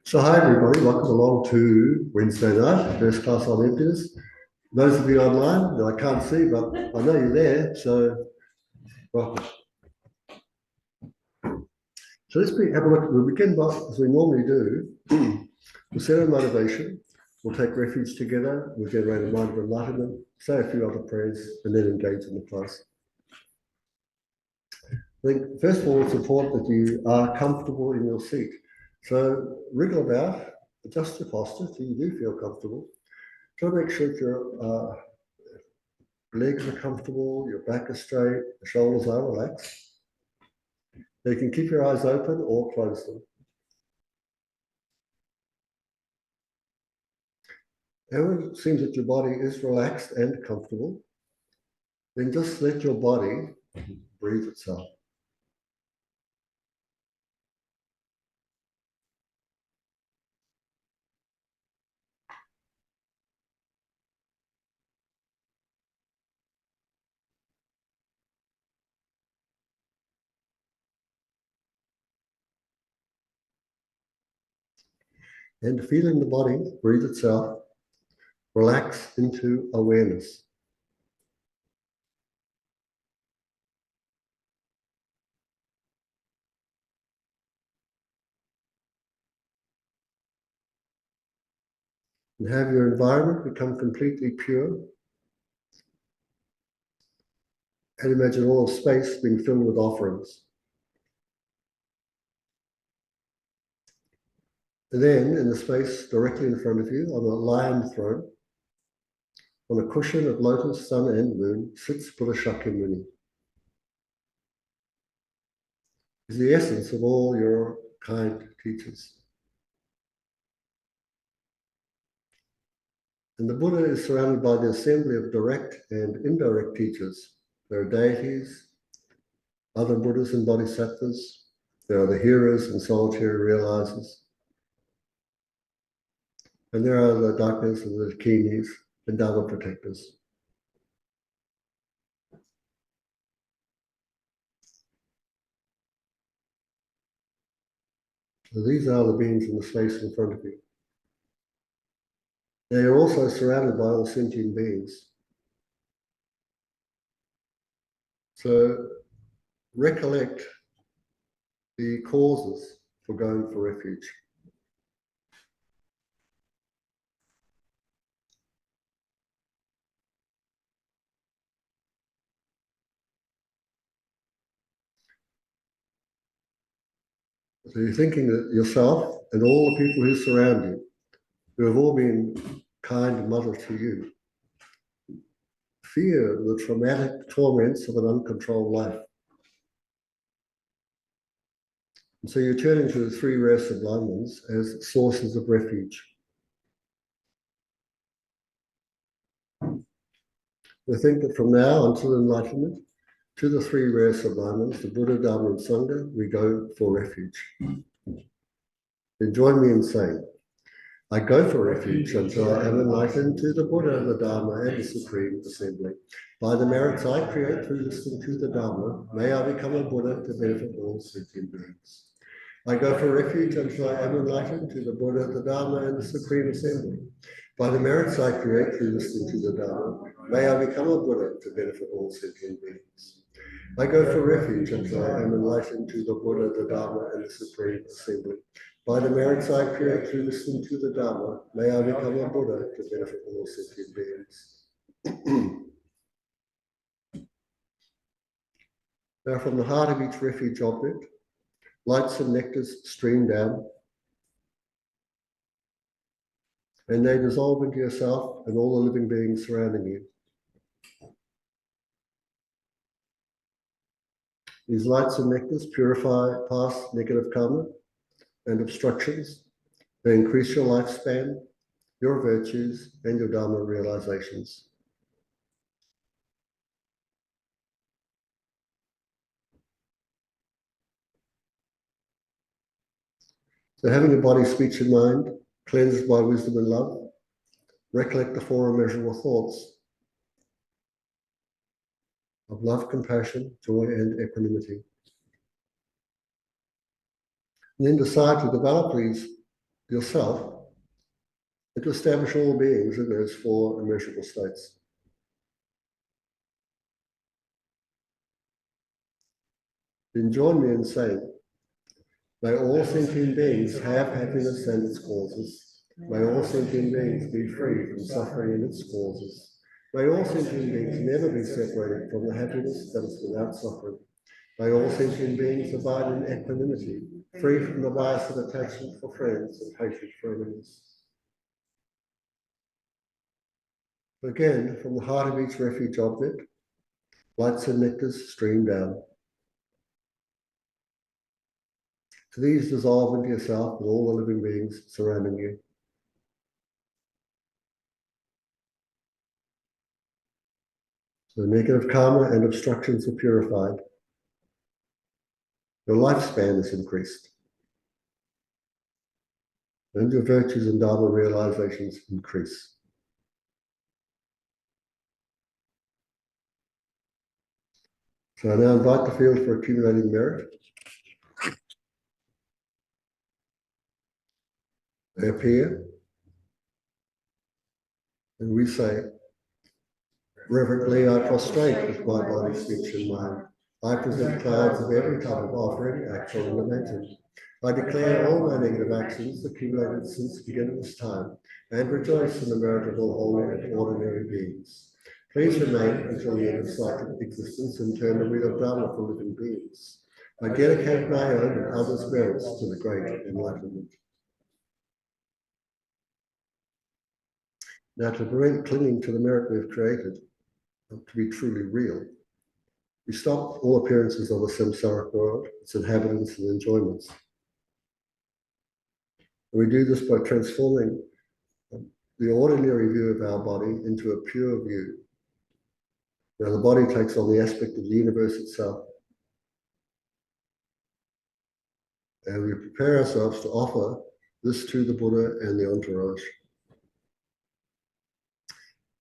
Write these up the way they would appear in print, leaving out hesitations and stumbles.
So hi everybody, welcome along to Wednesday night, first class on Emptiness. Those of you online that I can't see, but I know you're there, so welcome. So let's have a look. We'll begin by, as we normally do, we'll set a motivation, we'll take refuge together, we'll generate a mind of enlightenment, say a few other prayers, and then engage in the class. I think first of all, it's important that you are comfortable in your seat. So wriggle about, adjust your posture so you do feel comfortable. Try to make sure that your legs are comfortable, your back is straight, the shoulders are relaxed. You can keep your eyes open or close them. And it seems that your body is relaxed and comfortable, then just let your body breathe itself. And feeling the body breathe itself, relax into awareness. And have your environment become completely pure. And imagine all of space being filled with offerings. And then in the space directly in front of you, on a lion throne, on a cushion of lotus, sun and moon, sits Buddha Shakyamuni. Is the essence of all your kind teachers. And the Buddha is surrounded by the assembly of direct and indirect teachers. There are deities, other Buddhas and Bodhisattvas. There are the hearers and solitary realizers. And there are the Dakas and the Dakinis and Dharma protectors. So these are the beings in the space in front of you. They are also surrounded by all sentient beings. So recollect the causes for going for refuge. So you're thinking that yourself and all the people who surround you, who have all been kind and mother to you, fear the traumatic torments of an uncontrolled life. And so you're turning to the three rare sublime ones as sources of refuge. We think that from now until enlightenment, to the three rare sublime ones, the Buddha, Dharma, and Sangha, we go for refuge. Then join me in saying, I go for refuge until I am enlightened to the Buddha, the Dharma, and the Supreme Assembly. By the merits I create through listening to the Dharma, may I become a Buddha to benefit all sentient beings. I go for refuge until I am enlightened to the Buddha, the Dharma, and the Supreme Assembly. By the merits I create through listening to the Dharma, may I become a Buddha to benefit all sentient beings. I go for refuge until I am enlightened to the Buddha, the Dharma, and the Supreme Assembly. By the merits I create through listening to the Dharma, may I become a Buddha to benefit all sentient beings. Now, from the heart of each refuge object, lights and nectars stream down, and they dissolve into yourself and all the living beings surrounding you. These lights and nectars purify past negative karma and obstructions. They increase your lifespan, your virtues, and your Dharma realizations. So having a body, speech, and mind cleansed by wisdom and love, recollect the four immeasurable thoughts of love, compassion, joy, and equanimity. And then decide to develop these yourself and to establish all beings in those four immeasurable states. Then join me in saying, may all sentient beings have happiness and its causes. May all sentient beings be free from suffering and its causes. May all sentient beings never be separated from the happiness that is without suffering. May all sentient beings abide in equanimity, free from the bias of attachment for friends and hatred for enemies. Again, from the heart of each refuge object, lights and nectars stream down. So these dissolve into yourself and all the living beings surrounding you. So negative karma and obstructions are purified. Your lifespan is increased. And your virtues and Dharma realizations increase. So I now invite the field for accumulating merit. They appear, and we say, reverently I prostrate with my body, speech, and mind. I present clouds of every type of offering, actual and imagined. I declare all my negative actions accumulated since the beginning of this time, and rejoice in the merit of all holy and ordinary beings. Please remain until the end of cyclic existence and turn the wheel of Dharma for living beings. I dedicate my own and others' merits to the great enlightenment. Now, to prevent clinging to the merit we've created, to be truly real, we stop all appearances of the samsaric world, its inhabitants and enjoyments. And we do this by transforming the ordinary view of our body into a pure view. Now, the body takes on the aspect of the universe itself. And we prepare ourselves to offer this to the Buddha and the entourage.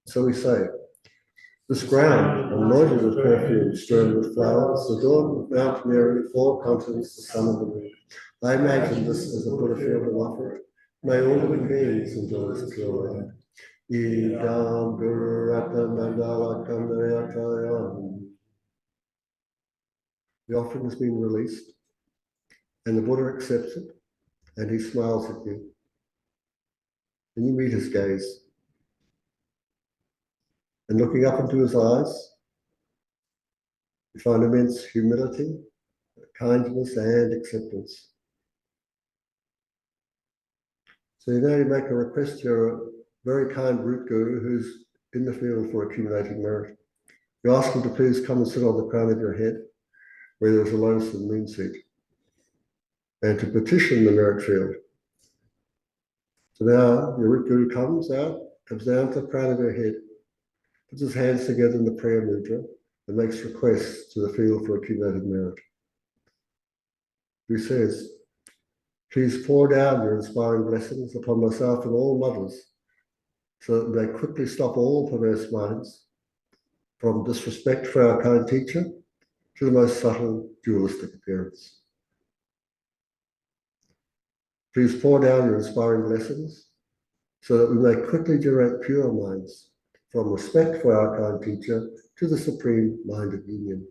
So we say, this ground, anointed with perfume, strewn with flowers, adorned with Mount Mary, four continents, the sun and the moon. I imagine this as a Buddha field and offer it. May all living beings enjoy this pure light. Idam Gurata Mandala Kamnayatayam. The offering has been released, and the Buddha accepts it, and he smiles at you. And you meet his gaze. And looking up into his eyes, you find immense humility, kindness, and acceptance. So now you make a request to your very kind root guru who's in the field for accumulating merit. You ask him to please come and sit on the crown of your head where there's a lotus and moon seat, and to petition the merit field. So now your root guru comes down to the crown of your head, puts his hands together in the prayer mudra, and makes requests to the field for accumulating merit. He says, please pour down your inspiring blessings upon myself and all mothers, so that they quickly stop all perverse minds, from disrespect for our kind teacher to the most subtle dualistic appearance. Please pour down your inspiring blessings, so that we may quickly generate pure minds, from respect for our kind teacher to the supreme mind of union.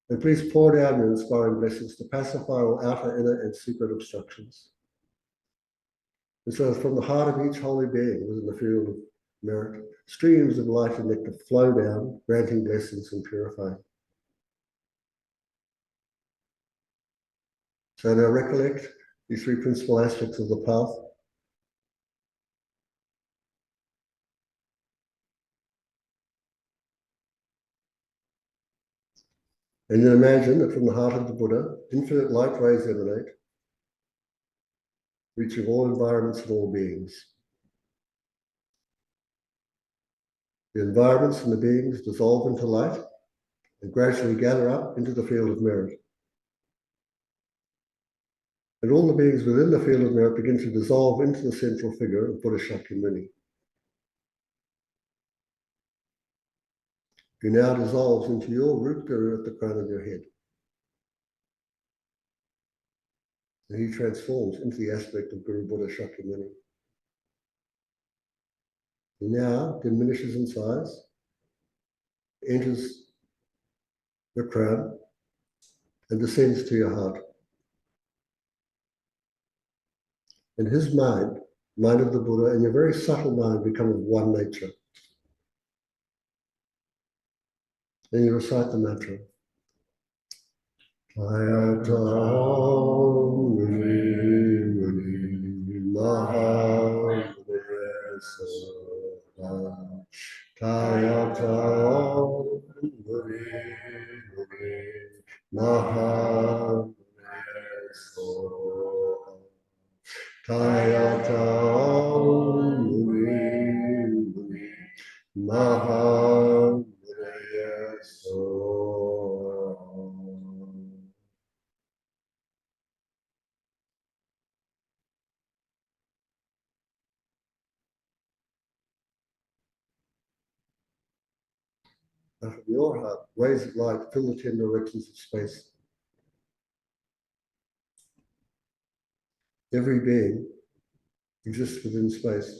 And please pour down your inspiring blessings to pacify all outer, inner, and secret obstructions. And so from the heart of each holy being within the field of merit, streams of light and nectar flow down, granting blessings and purifying. So now recollect these three principal aspects of the path. And then imagine that from the heart of the Buddha, infinite light rays emanate, reaching all environments and all beings. The environments and the beings dissolve into light and gradually gather up into the field of merit. And all the beings within the field of merit begin to dissolve into the central figure of Buddha Shakyamuni, who now dissolves into your root guru at the crown of your head. and he transforms into the aspect of Guru Buddha Shakyamuni. He now diminishes in size, enters the crown, and descends to your heart. And his mind of the Buddha, and your very subtle mind become of one nature. And you recite the mantra. Tayatam Muni Muni Maha Tayatam Muni Muni Maha Tayatam Muni Muni Maha From your heart, rays of light fill the 10 directions of space. Every being exists within space.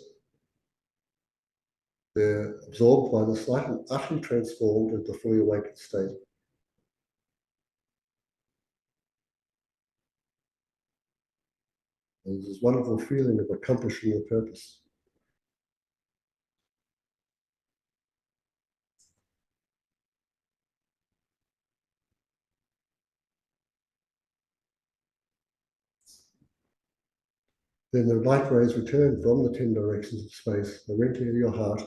They're absorbed by this light and utterly transformed into the fully awakened state. And there's this wonderful feeling of accomplishing your purpose. Then the light rays return from the 10 directions of space. They enter into your heart.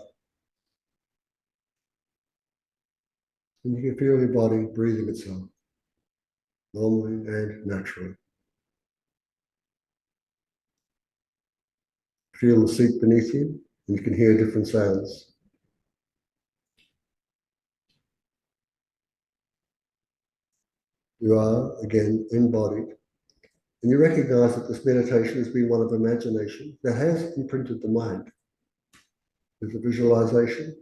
And you can feel your body breathing itself, normally and naturally. Feel the seat beneath you, and you can hear different sounds. You are, again, embodied. And you recognize that this meditation has been one of imagination that has imprinted the mind. There's a visualization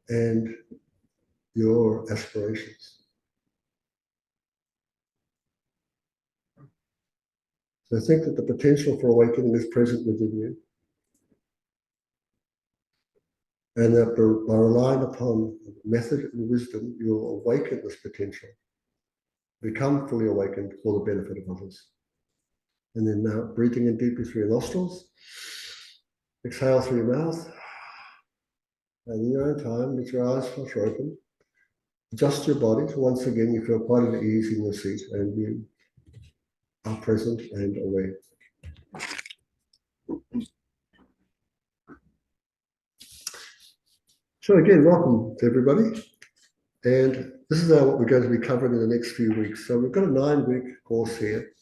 and your aspirations. So think that the potential for awakening is present within you. And that by relying upon method and wisdom, you'll awaken this potential, become fully awakened for the benefit of others. And then now breathing in deeply through your nostrils, exhale through your mouth, and in your own time, with your eyes flutter open, adjust your body. So once again, you feel quite at ease in your seat and you are present and aware. So again, welcome to everybody. And this is what we're going to be covering in the next few weeks. So we've got a 9-week course here.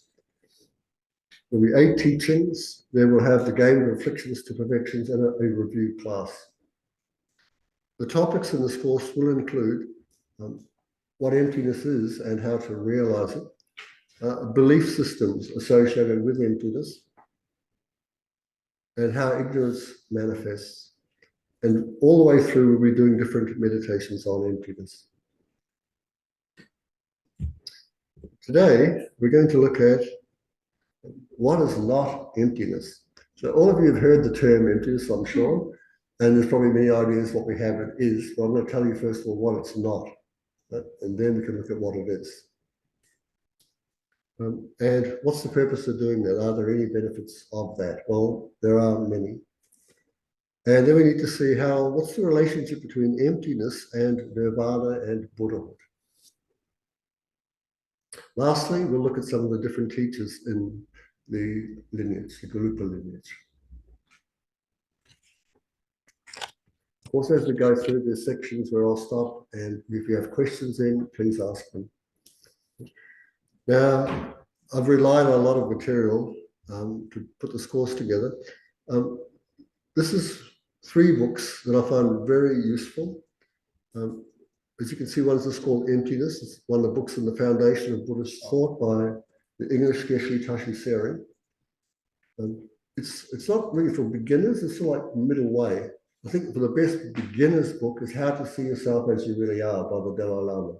There'll be 8 teachings. Then we'll have the game of afflictions to perfections and a review class. The topics in this course will include what emptiness is and how to realize it, belief systems associated with emptiness, and how ignorance manifests. And all the way through, we'll be doing different meditations on emptiness. Today, we're going to look at what is not emptiness. So all of you have heard the term emptiness, I'm sure, and there's probably many ideas what we have it is, but I'm going to tell you first of all what it's not, and then we can look at what it is. And what's the purpose of doing that? Are there any benefits of that? Well, there are many. And then we need to see what's the relationship between emptiness and nirvana and Buddhahood. Lastly, we'll look at some of the different teachers in the lineage, the Garupa lineage. Of course, as we go through, there's sections where I'll stop, and if you have questions then, please ask them. Now, I've relied on a lot of material to put this course together. This is 3 books that I found very useful. As you can see, one is called Emptiness. It's one of the books in the foundation of Buddhist thought by the English Geshe Tashi Seri. It's not really for beginners, it's sort of like middle way. I think for the best beginner's book is How to See Yourself as You Really Are by the Dalai Lama.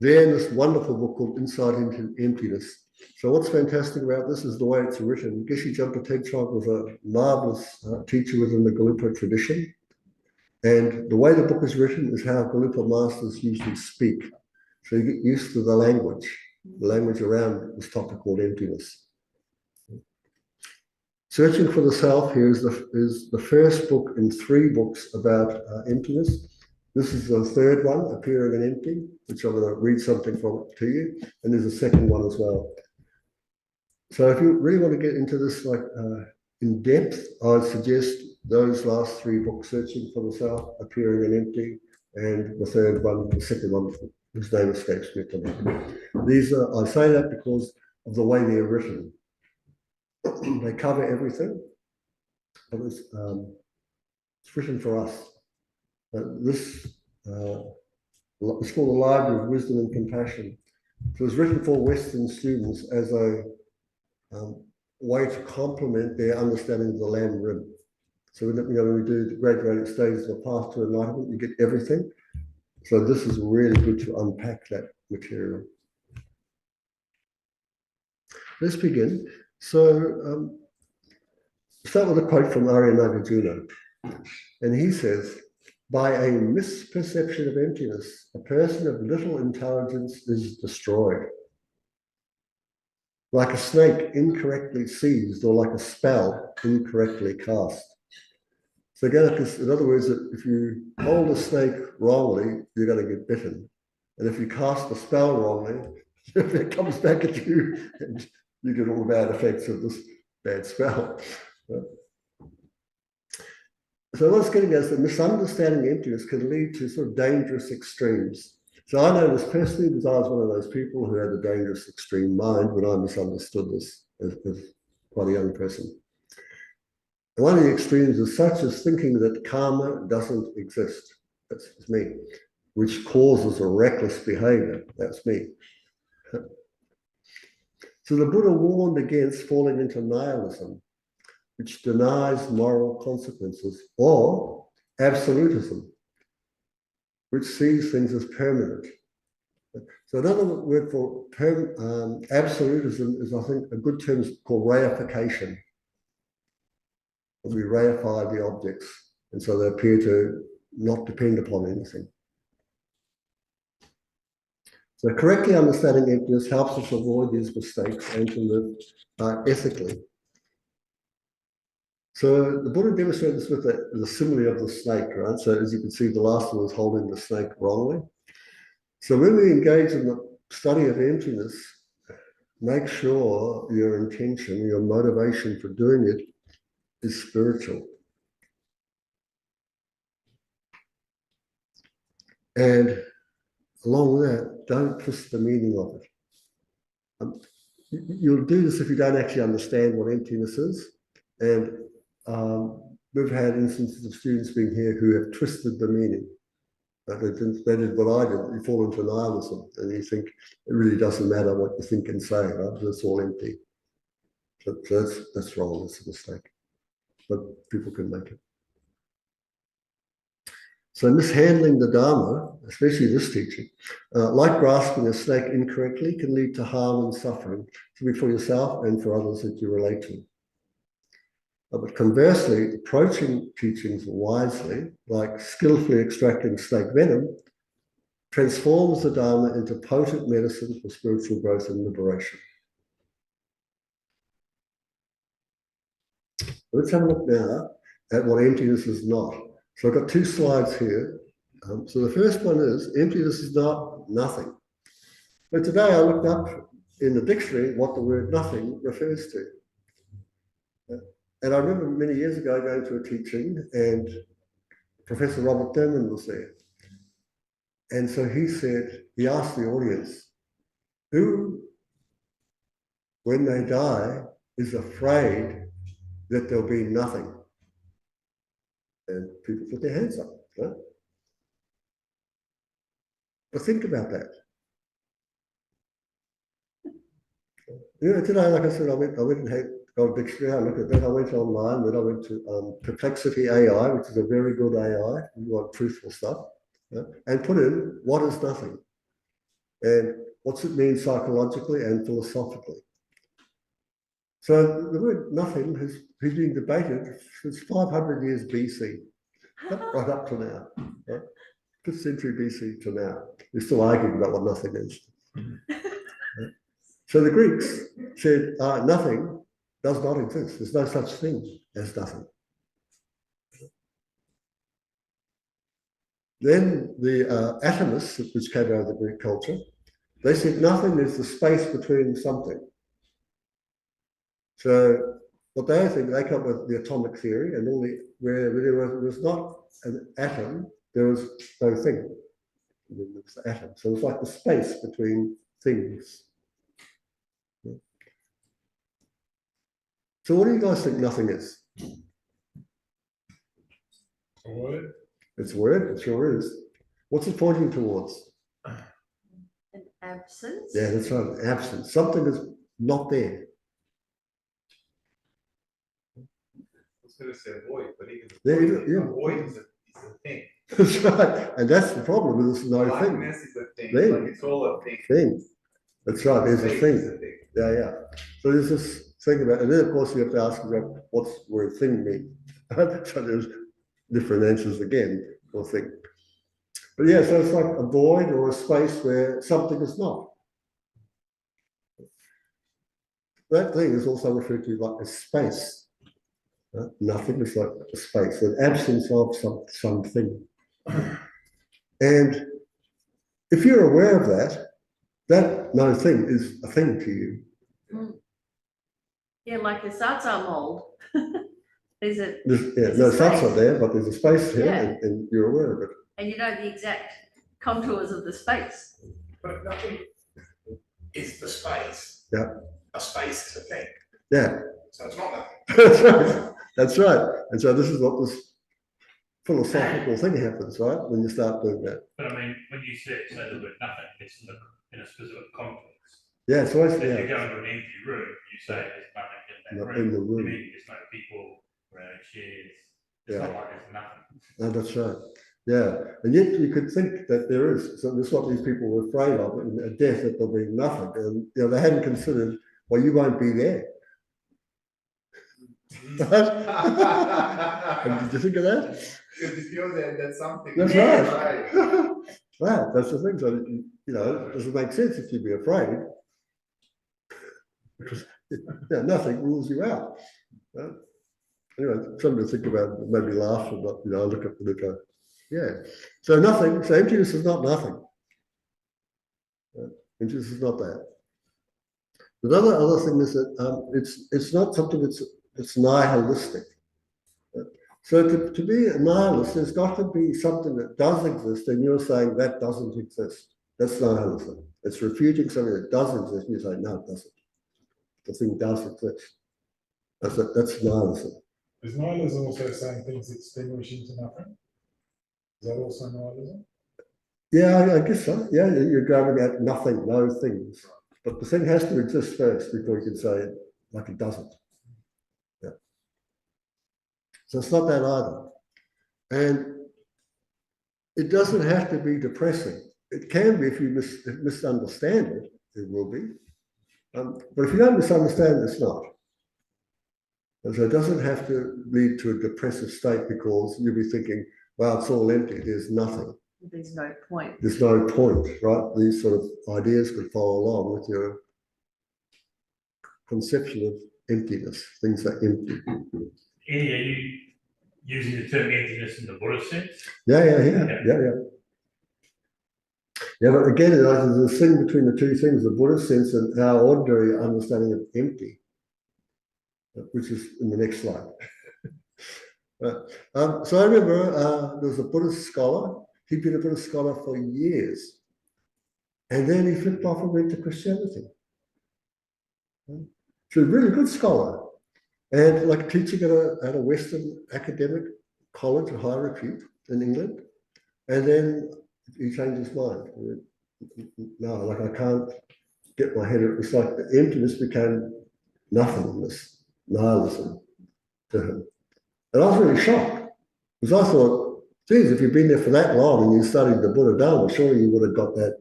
Then this wonderful book called Insight into Emptiness. So what's fantastic about this is the way it's written. Geshe Jumper Tengchog was a marvelous teacher within the Gelugpa tradition. And the way the book is written is how Gelugpa masters usually speak. So you get used to the language around this topic called emptiness. Searching for the Self here is the first book in 3 books about emptiness. This is the third one, Appearing and Empty, which I'm going to read something from it to you. And there's a second one as well. So if you really want to get into this in depth, I'd suggest those last 3 books, Searching for the Self, Appearing and Empty, and the third one, the second one, whose name escapes me. I say that because of the way they're written. They cover everything. It's written for us. This it's called the Library of Wisdom and Compassion. So it's written for Western students as a way to complement their understanding of the Lam Rim. So when we do the graduated stages of Path to Enlightenment, you get everything. So this is really good to unpack that material. Let's begin. So start with a quote from Arya Nagarjuna. And he says, by a misperception of emptiness, a person of little intelligence is destroyed. Like a snake incorrectly seized, or like a spell incorrectly cast. So again, in other words, if you hold a snake wrongly, you're going to get bitten. And if you cast a spell wrongly, it comes back at you and you get all the bad effects of this bad spell. So what's getting at is that misunderstanding emptiness can lead to sort of dangerous extremes. So I know this personally because I was one of those people who had a dangerous extreme mind when I misunderstood this as quite a young person. And one of the extremes is such as thinking that karma doesn't exist. That's me. Which causes a reckless behavior. That's me. So the Buddha warned against falling into nihilism, which denies moral consequences, or absolutism, which sees things as permanent. So another word for absolutism is, I think, a good term is called reification. We reify the objects, and so they appear to not depend upon anything. So correctly understanding emptiness helps us avoid these mistakes and to live ethically. So the Buddha demonstrated this with the simile of the snake, right? So as you can see, the last one was holding the snake wrongly. So when we engage in the study of emptiness, make sure your intention, your motivation for doing it is spiritual. And along with that, don't twist the meaning of it. You'll do this if you don't actually understand what emptiness is. And we've had instances of students being here who have twisted the meaning. They did what I did. You fall into nihilism and you think it really doesn't matter what you think and say, right? It's all empty. So that's wrong. It's a mistake. But people can make it. So mishandling the Dharma, especially this teaching, like grasping a snake incorrectly, can lead to harm and suffering, to be for yourself and for others that you relate to. But conversely, approaching teachings wisely, like skillfully extracting snake venom, transforms the Dharma into potent medicine for spiritual growth and liberation. Let's have a look now at what emptiness is not. So I've got 2 slides here. So the first one is, emptiness is not nothing. But today I looked up in the dictionary what the word nothing refers to. And I remember many years ago going to a teaching and Professor Robert Thurman was there. And so he asked the audience, who, when they die, is afraid that there'll be nothing? And people put their hands up. Right? But think about that. Today, like I said, I went and got a dictionary, I looked at that, I went online, then I went to Perplexity AI, which is a very good AI, if you want truthful stuff, and put in, what is nothing? and what's it mean psychologically and philosophically. So the word nothing has been debated since 500 years BC, right up to now, right? 5th century BC to now. We're still arguing about what nothing is. So the Greeks said nothing does not exist. There's no such thing as nothing. Then the atomists, which came out of the Greek culture, they said nothing is the space between something. So what they think, they come up with the atomic theory, and where there was not an atom, there was no thing. It was the atom. So it's like the space between things. So what do you guys think nothing is? A word? It's a word, it sure is. What's it pointing towards? An absence? Yeah, that's right, absence. Something is not there. I was going to say void, but even Yeah. void is a thing. That's right. And that's the problem with this no thing. Blackness is a thing. Thing. Like it's all a thing. Thing. That's right, there's a Space thing. is a thing. Yeah. So there's this thing about, and then of course you have to ask about what's the word thing mean. So there's different answers again for thing. But yeah, so it's like a void or a space where something is not. That thing is also referred to like a space. Nothing is like a space, an absence of something. And if you're aware of that, that no thing is a thing to you. Yeah, like a satsa mold. There's a, No satsa there, but there's a space here, Yeah. and you're aware of it. and you know the exact contours of the space. But nothing is the space. Yeah. A space is a thing. Yeah. So it's not nothing. That's right. That's right. And so this is what this philosophical thing happens, right? When you start doing that. But I mean, when you say the word nothing, it's in a specific context. Yeah, so If you go into an empty room, you say there's nothing in that Not room. in the You room. mean there's no people around chairs. It's Yeah. not like there's nothing. No, that's right. Yeah. And yet you could think that there is. So this is what these people were afraid of, and a death, that there'll be nothing. And they hadn't considered, well, you won't be there. And did you think of that? If you feel that that's something. That's Yeah. right. Right, that's the thing. So, it doesn't make sense if you'd be afraid. Because nothing rules you out. Right? Anyway, something to think about, maybe laugh, but I look at the go, yeah. So nothing, so emptiness is not nothing. Right? Emptiness is not that. Another other thing is that it's not something that's nihilistic. Right? So to be a nihilist, there's got to be something that does exist, and you're saying that doesn't exist. That's nihilism. It's refuting something that does exist, and you say, no, it doesn't. The thing does exist. That's nihilism. Is nihilism also saying things extinguish into nothing? Is that also nihilism? Yeah, I guess so. Yeah, you're grabbing at nothing, no things. But the thing has to exist first before you can say it like it doesn't. Yeah. So it's not that either. And it doesn't have to be depressing. It can be if you misunderstand it, it will be. But if you don't misunderstand it, it's not. And so it doesn't have to lead to a depressive state because you'll be thinking, wow, it's all empty, there's nothing. There's no point. There's no point, right? These sort of ideas could follow along with your conception of emptiness. Things are empty. Eddie, are you using the term emptiness in the Buddhist sense? Yeah. Yeah, but again, there's a thing between the two things, the Buddhist sense and our ordinary understanding of empty, which is in the next slide. Right. So I remember there was a Buddhist scholar. He'd been a Buddhist scholar for years. And then he flipped off and went to Christianity. So a really good scholar. And like teaching at a Western academic college of high repute in England. And then he changed his mind. No, like I can't get my head. It's like the emptiness became nothingness, nihilism to him. And I was really shocked. Because I thought, geez, if you've been there for that long and you studied the Buddha Dharma, surely you would have got that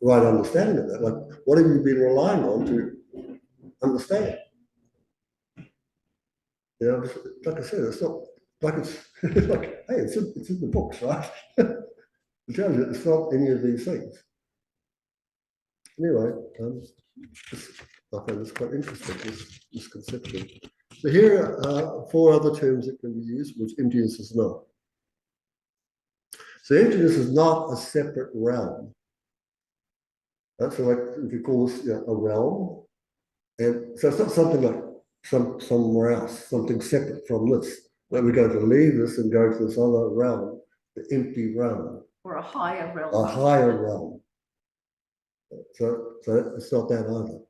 right understanding of that. Like, what have you been relying on to understand? You know, like I said, it's not like it's like, hey, it's in the books, right? It tells you it's not any of these things. Anyway, I find this quite interesting, this conception. So here are 4 other terms that can be used, which emptiness is not. So emptiness is not a separate realm. So like if you call this a realm, and so it's not something like somewhere else, something separate from this. Like we're going to leave this and go to this other realm, the empty realm, Or a higher realm. a higher realm. So it's not that either.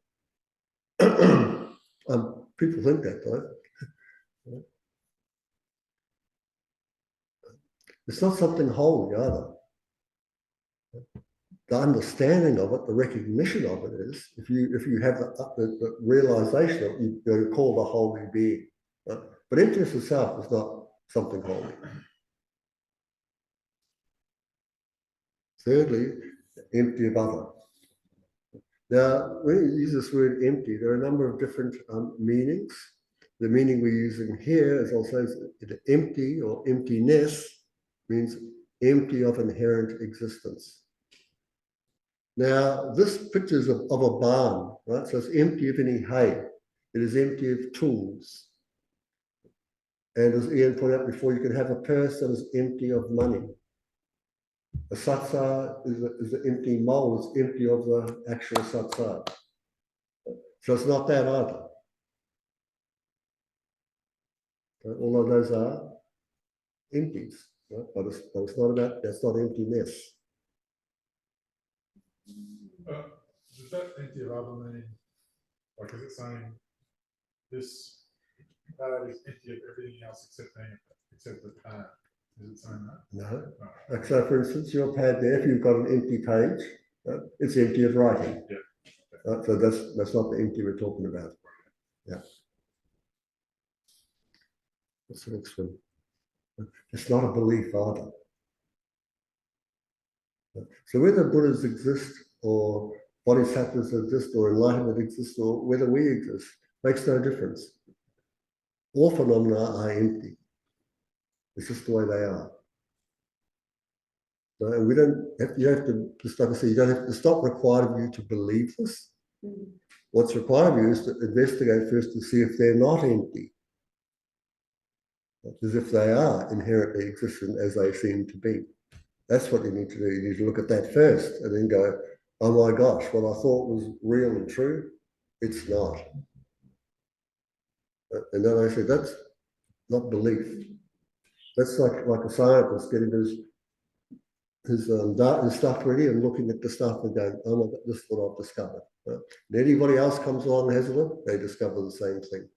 People think that, right? It's not something holy either. The understanding of it, the recognition of it is, if you have the realization of it, you call the holy being. Right? But emptiness itself is not something holy. Thirdly, empty of other. Now, when you use this word empty, there are a number of different meanings. The meaning we're using here is also empty or emptiness means empty of inherent existence. Now, this picture is of a barn, right? So it's empty of any hay. It is empty of tools. And as Ian pointed out before, you can have a purse that is empty of money. A satsa is an empty mole, it's empty of the actual satsa. So it's not that either. All of those are empties, right? But it's not about, that's not emptiness. Does that empty of other mean, like, is it saying this pad is empty of everything else except the pad? Is it saying that? No. No. Like, so for instance, your pad there, if you've got an empty page, it's empty of writing. Yeah. So that's not the empty we're talking about. Yeah. What's the next one? It's not a belief either. So whether Buddhas exist or bodhisattvas exist or enlightenment exists or whether we exist makes no difference. All phenomena are empty. It's just the way they are. So, and you have to, just like I say, you don't have to stop requiring you to believe this. What's required of you is to investigate first to see if they're not empty. As if they are inherently existent as they seem to be. That's what you need to do. You need to look at that first and then go, oh my gosh, what I thought was real and true, it's not. And then I say, that's not belief. That's like a scientist getting his stuff ready and looking at the stuff and going, oh my God, this is what I've discovered. And anybody else comes along and has a look, they discover the same thing.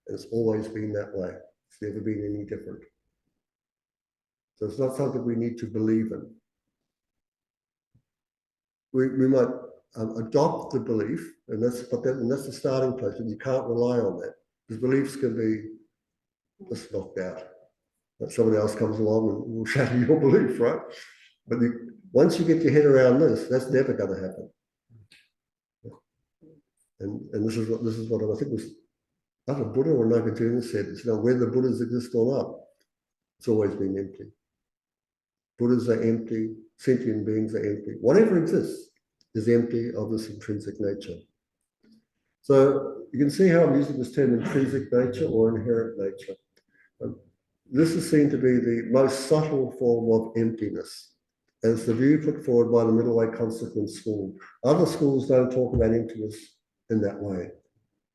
And it's always been that way. It's never been any different. So it's not something we need to believe in. We might adopt the belief, and that's the starting place, and you can't rely on that. Because beliefs can be just knocked out. That somebody else comes along and will shatter your belief, right? But once you get your head around this, that's never going to happen. And this is what I think was either Buddha or Nagarjuna said. It's whether Buddhas exist or not. It's always been empty. Buddhas are empty. Sentient beings are empty. Whatever exists is empty of this intrinsic nature. So you can see how I'm using this term intrinsic nature or inherent nature. This is seen to be the most subtle form of emptiness. And it's the view put forward by the middle way consequent school. Other schools don't talk about emptiness in that way.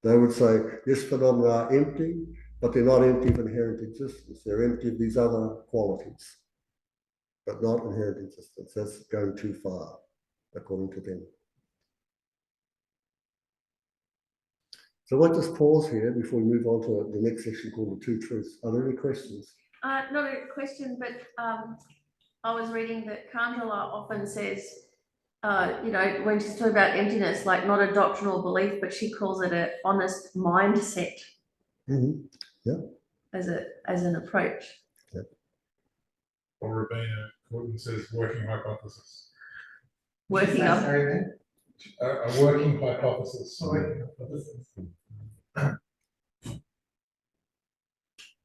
They would say, yes, phenomena are empty, but they're not empty of inherent existence. They're empty of these other qualities, but not inherent existence. That's going too far, according to them. So I might just pause here before we move on to the next section called the two truths. Are there any questions? Not a question, but I was reading that Kantala often says, when she's talking about emptiness, like not a doctrinal belief, but she calls it an honest mindset. Mm-hmm. Yeah. As an approach. Yeah. Or Rabina Gordon says working hypothesis. working up. A working hypothesis.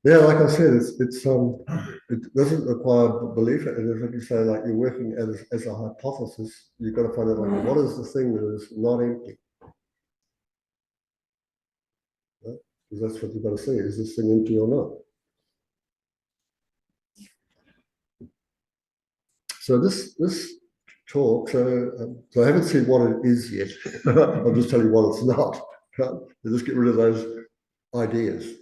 Yeah, like I said, it doesn't require belief. And if you say like you're working as a hypothesis, you've got to find out like what is the thing that is not empty. Right? Because that's what you've got to see. Is this thing empty or not? So this talk, so I haven't seen what it is yet. I'll just tell you what it's not. Right? Just get rid of those ideas.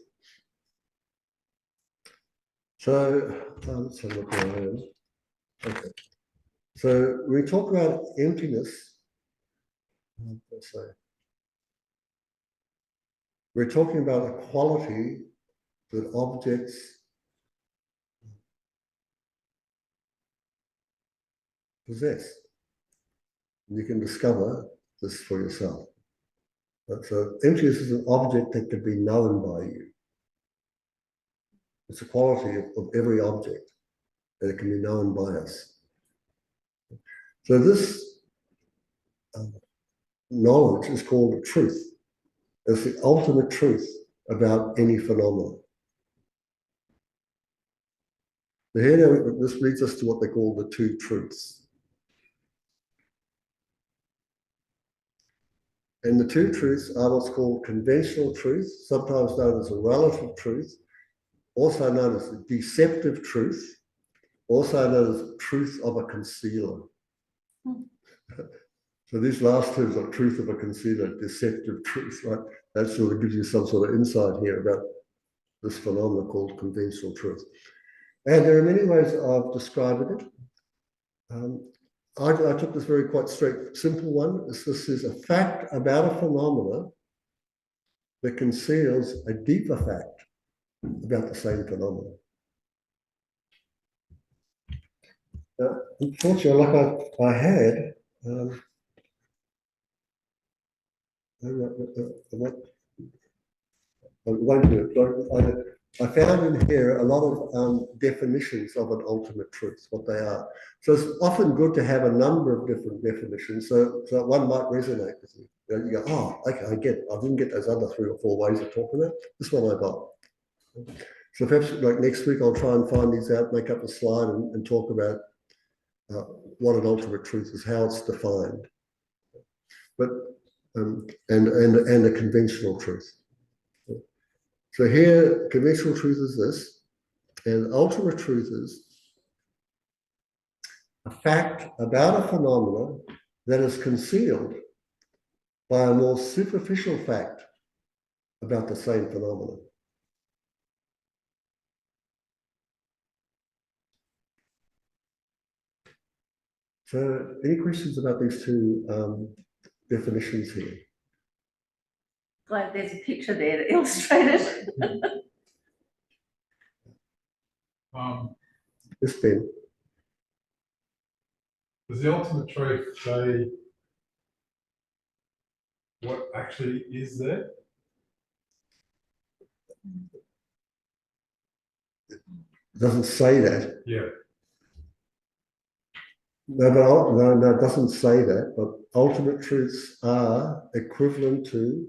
So let's have a look around. Okay. So we talk about emptiness. Let's say we're talking about a quality that objects possess. And you can discover this for yourself. So emptiness is an object that can be known by you. It's a quality of every object, and it can be known by us. So this knowledge is called the truth. It's the ultimate truth about any phenomenon. Here, this leads us to what they call the two truths. And the two truths are what's called conventional truth, sometimes known as a relative truth, also known as a deceptive truth, also known as truth of a concealer. So these last terms are truth of a concealer, deceptive truth, right? That sort of gives you some sort of insight here about this phenomenon called conventional truth. And there are many ways of describing it. I took this very quite straight, simple one. This is a fact about a phenomena that conceals a deeper fact about the same phenomenon. Unfortunately, like I had, I found in here a lot of definitions of an ultimate truth, what they are. So it's often good to have a number of different definitions, so one might resonate with you. You go, oh, okay, I get it. I didn't get those other 3 or 4 ways of talking about it. This one I got. So perhaps like next week I'll try and find these out, make up a slide and talk about what an ultimate truth is, how it's defined. But and a conventional truth. So here, conventional truth is this, and ultimate truth is a fact about a phenomenon that is concealed by a more superficial fact about the same phenomenon. So, any questions about these two definitions here? Glad there's a picture there to illustrate it. Yes, Ben. Does the ultimate truth say what actually is there? It doesn't say that. Yeah. No, it doesn't say that, but ultimate truths are equivalent to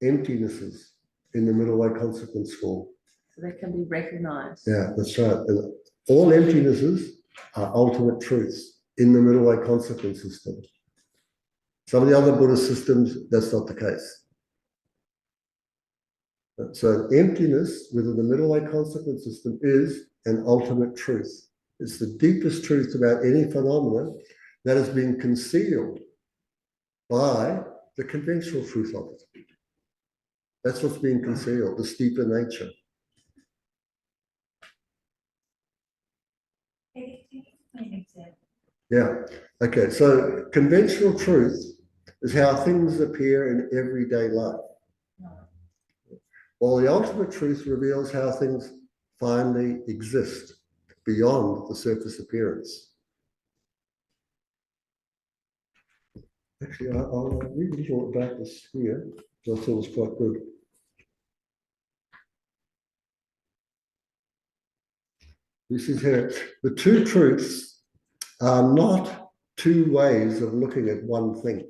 emptinesses in the middle way consequence form. So they can be recognized. Yeah, that's right. And all emptinesses are ultimate truths in the middle way consequence system. Some of the other Buddhist systems, that's not the case. So an emptiness within the middle way consequence system is an ultimate truth. It's the deepest truth about any phenomenon that has been concealed by the conventional truth of it. That's what's being concealed, the deeper nature. Yeah, okay, so conventional truth is how things appear in everyday life. While the ultimate truth reveals how things finally exist beyond the surface appearance. Actually, I'll read a little about this here, because I thought it was quite good. This is here. The two truths are not two ways of looking at one thing.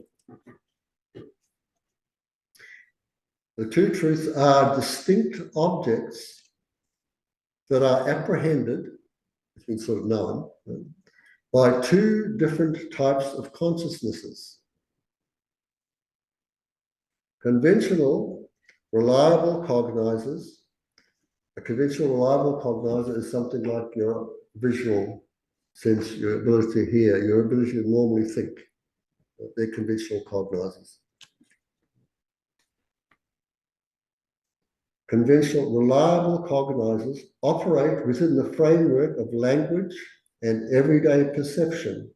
The two truths are distinct objects that are apprehended, it's been sort of known, by two different types of consciousnesses. Conventional, reliable cognizers. A conventional, reliable cognizer is something like your visual sense, your ability to hear, your ability to normally think. They're conventional cognizers. Conventional, reliable cognizers operate within the framework of language and everyday perception,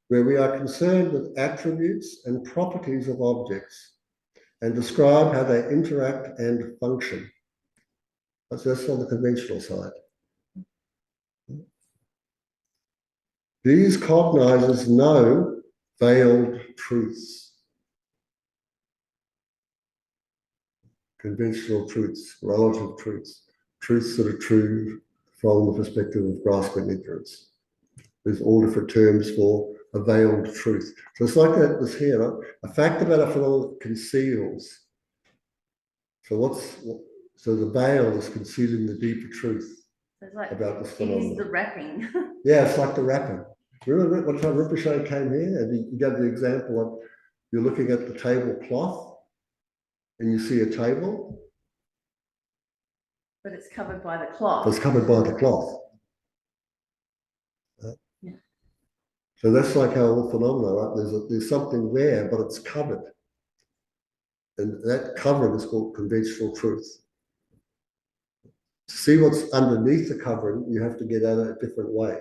where we are concerned with attributes and properties of objects and describe how they interact and function. That's on the conventional side. These cognizers know veiled truths, conventional truths, relative truths, truths that are true from the perspective of grasping ignorance. There's all different terms for a veiled truth. So it's like that this here, right? A fact about a phenomenon conceals. So the veil is concealing the deeper truth It's like, about this it is phenomenon. the wrapping. Yeah, it's like the wrapping. Remember one time Rinpoche came here and he gave the example of you're looking at the tablecloth and you see a table, But it's covered by the cloth. it's covered by the cloth. Yeah. So that's like our whole phenomena, right? There's something there, but it's covered. And that covering is called conventional truth. To see what's underneath the covering, you have to get at it a different way.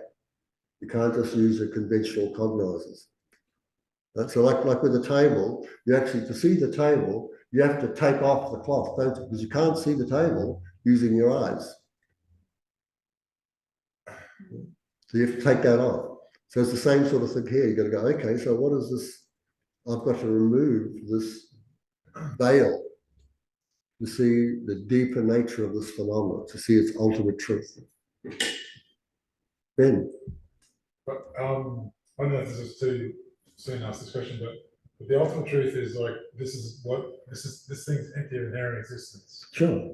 You can't just use the conventional cognizers. So like with the table, you actually, to see the table, you have to take off the cloth, don't you? Because you can't see the table using your eyes. So you have to take that off. So it's the same sort of thing here. You've got to go, okay, so what is this? I've got to remove this veil to see the deeper nature of this phenomenon, to see its ultimate truth. Ben? But I don't know if this is too soon to ask this question, but the ultimate truth is like this thing's empty of inherent existence. Sure.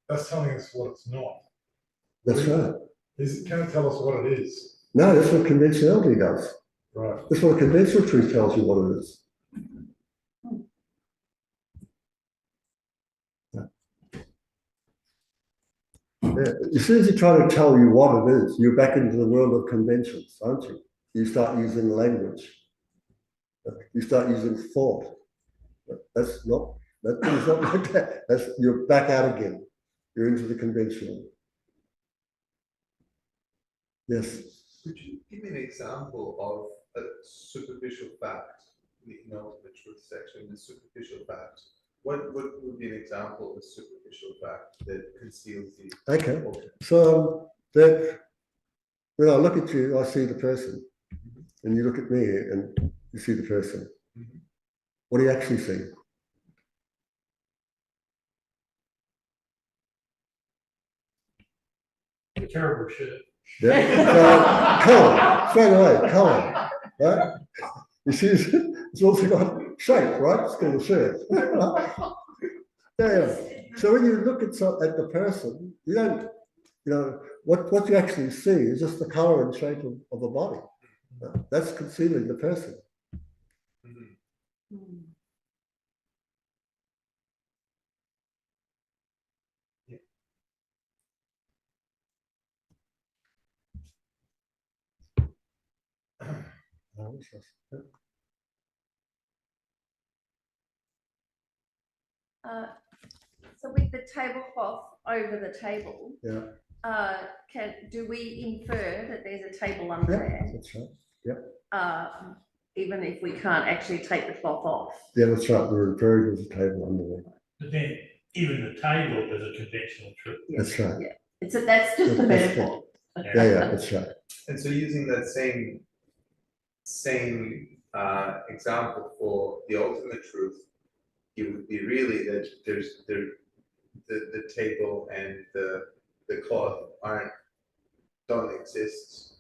That's telling us what it's not. That's right. Can it tell us what it is? No, that's what conventionality does. Right. That's what a conventional truth tells you what it is. Yeah. As soon as you try to tell you what it is, you're back into the world of conventions, aren't you? You start using language. You start using thought. That's not, that thing's not like that. You're back out again. You're into the conventional. Yes. Could you give me an example of a superficial fact, the ultimate truth section, the superficial fact? What would be an example of a superficial fact that conceals the? Okay. So that when I look at you, I see the person, and you look at me and you see the person. What do you actually see? Terrible shit. Yeah. So, color, straight away, color, right? You see, it's also got shape, right? It's called a shirt. Yeah. So when you look at the person, you don't, what you actually see is just the color and shape of the body. That's concealing the person. So with the tablecloth over the table, Yeah. do we infer that there's a table under there? That's right. Yeah. Even if we can't actually take the cloth off? Yeah, that's right. We're inferring there's a table under there. But then even the table is a conventional truth. That's right. Yeah. That's just a metaphor. Yeah, that's right. And so using that same example for the ultimate truth, it would be really that there's the table and the cloth don't exist.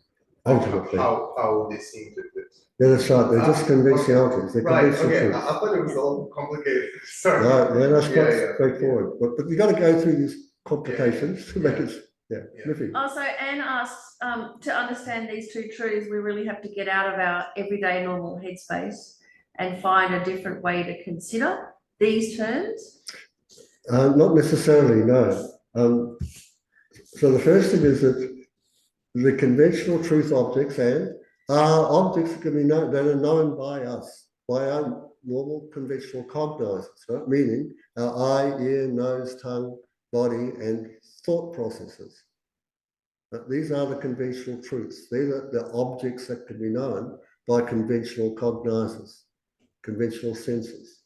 ultimate thing. How they seem to exist. Yeah, that's right. They're just conventionalities. They're Right, conventional okay, truths. I thought it was all complicated, sorry. No, yeah, that's quite Yeah. straightforward. But you got to go through these complications to make Yeah. it, Yeah. living. Also, Anne asks, to understand these two truths, we really have to get out of our everyday normal headspace and find a different way to consider these terms. Not necessarily, no. So the first thing is that the conventional truth objects are objects that can be known, that are known by us, by our normal conventional cognizers, right? Meaning our eye, ear, nose, tongue, body, and thought processes. These are the conventional truths. These are the objects that can be known by conventional cognizers, conventional senses.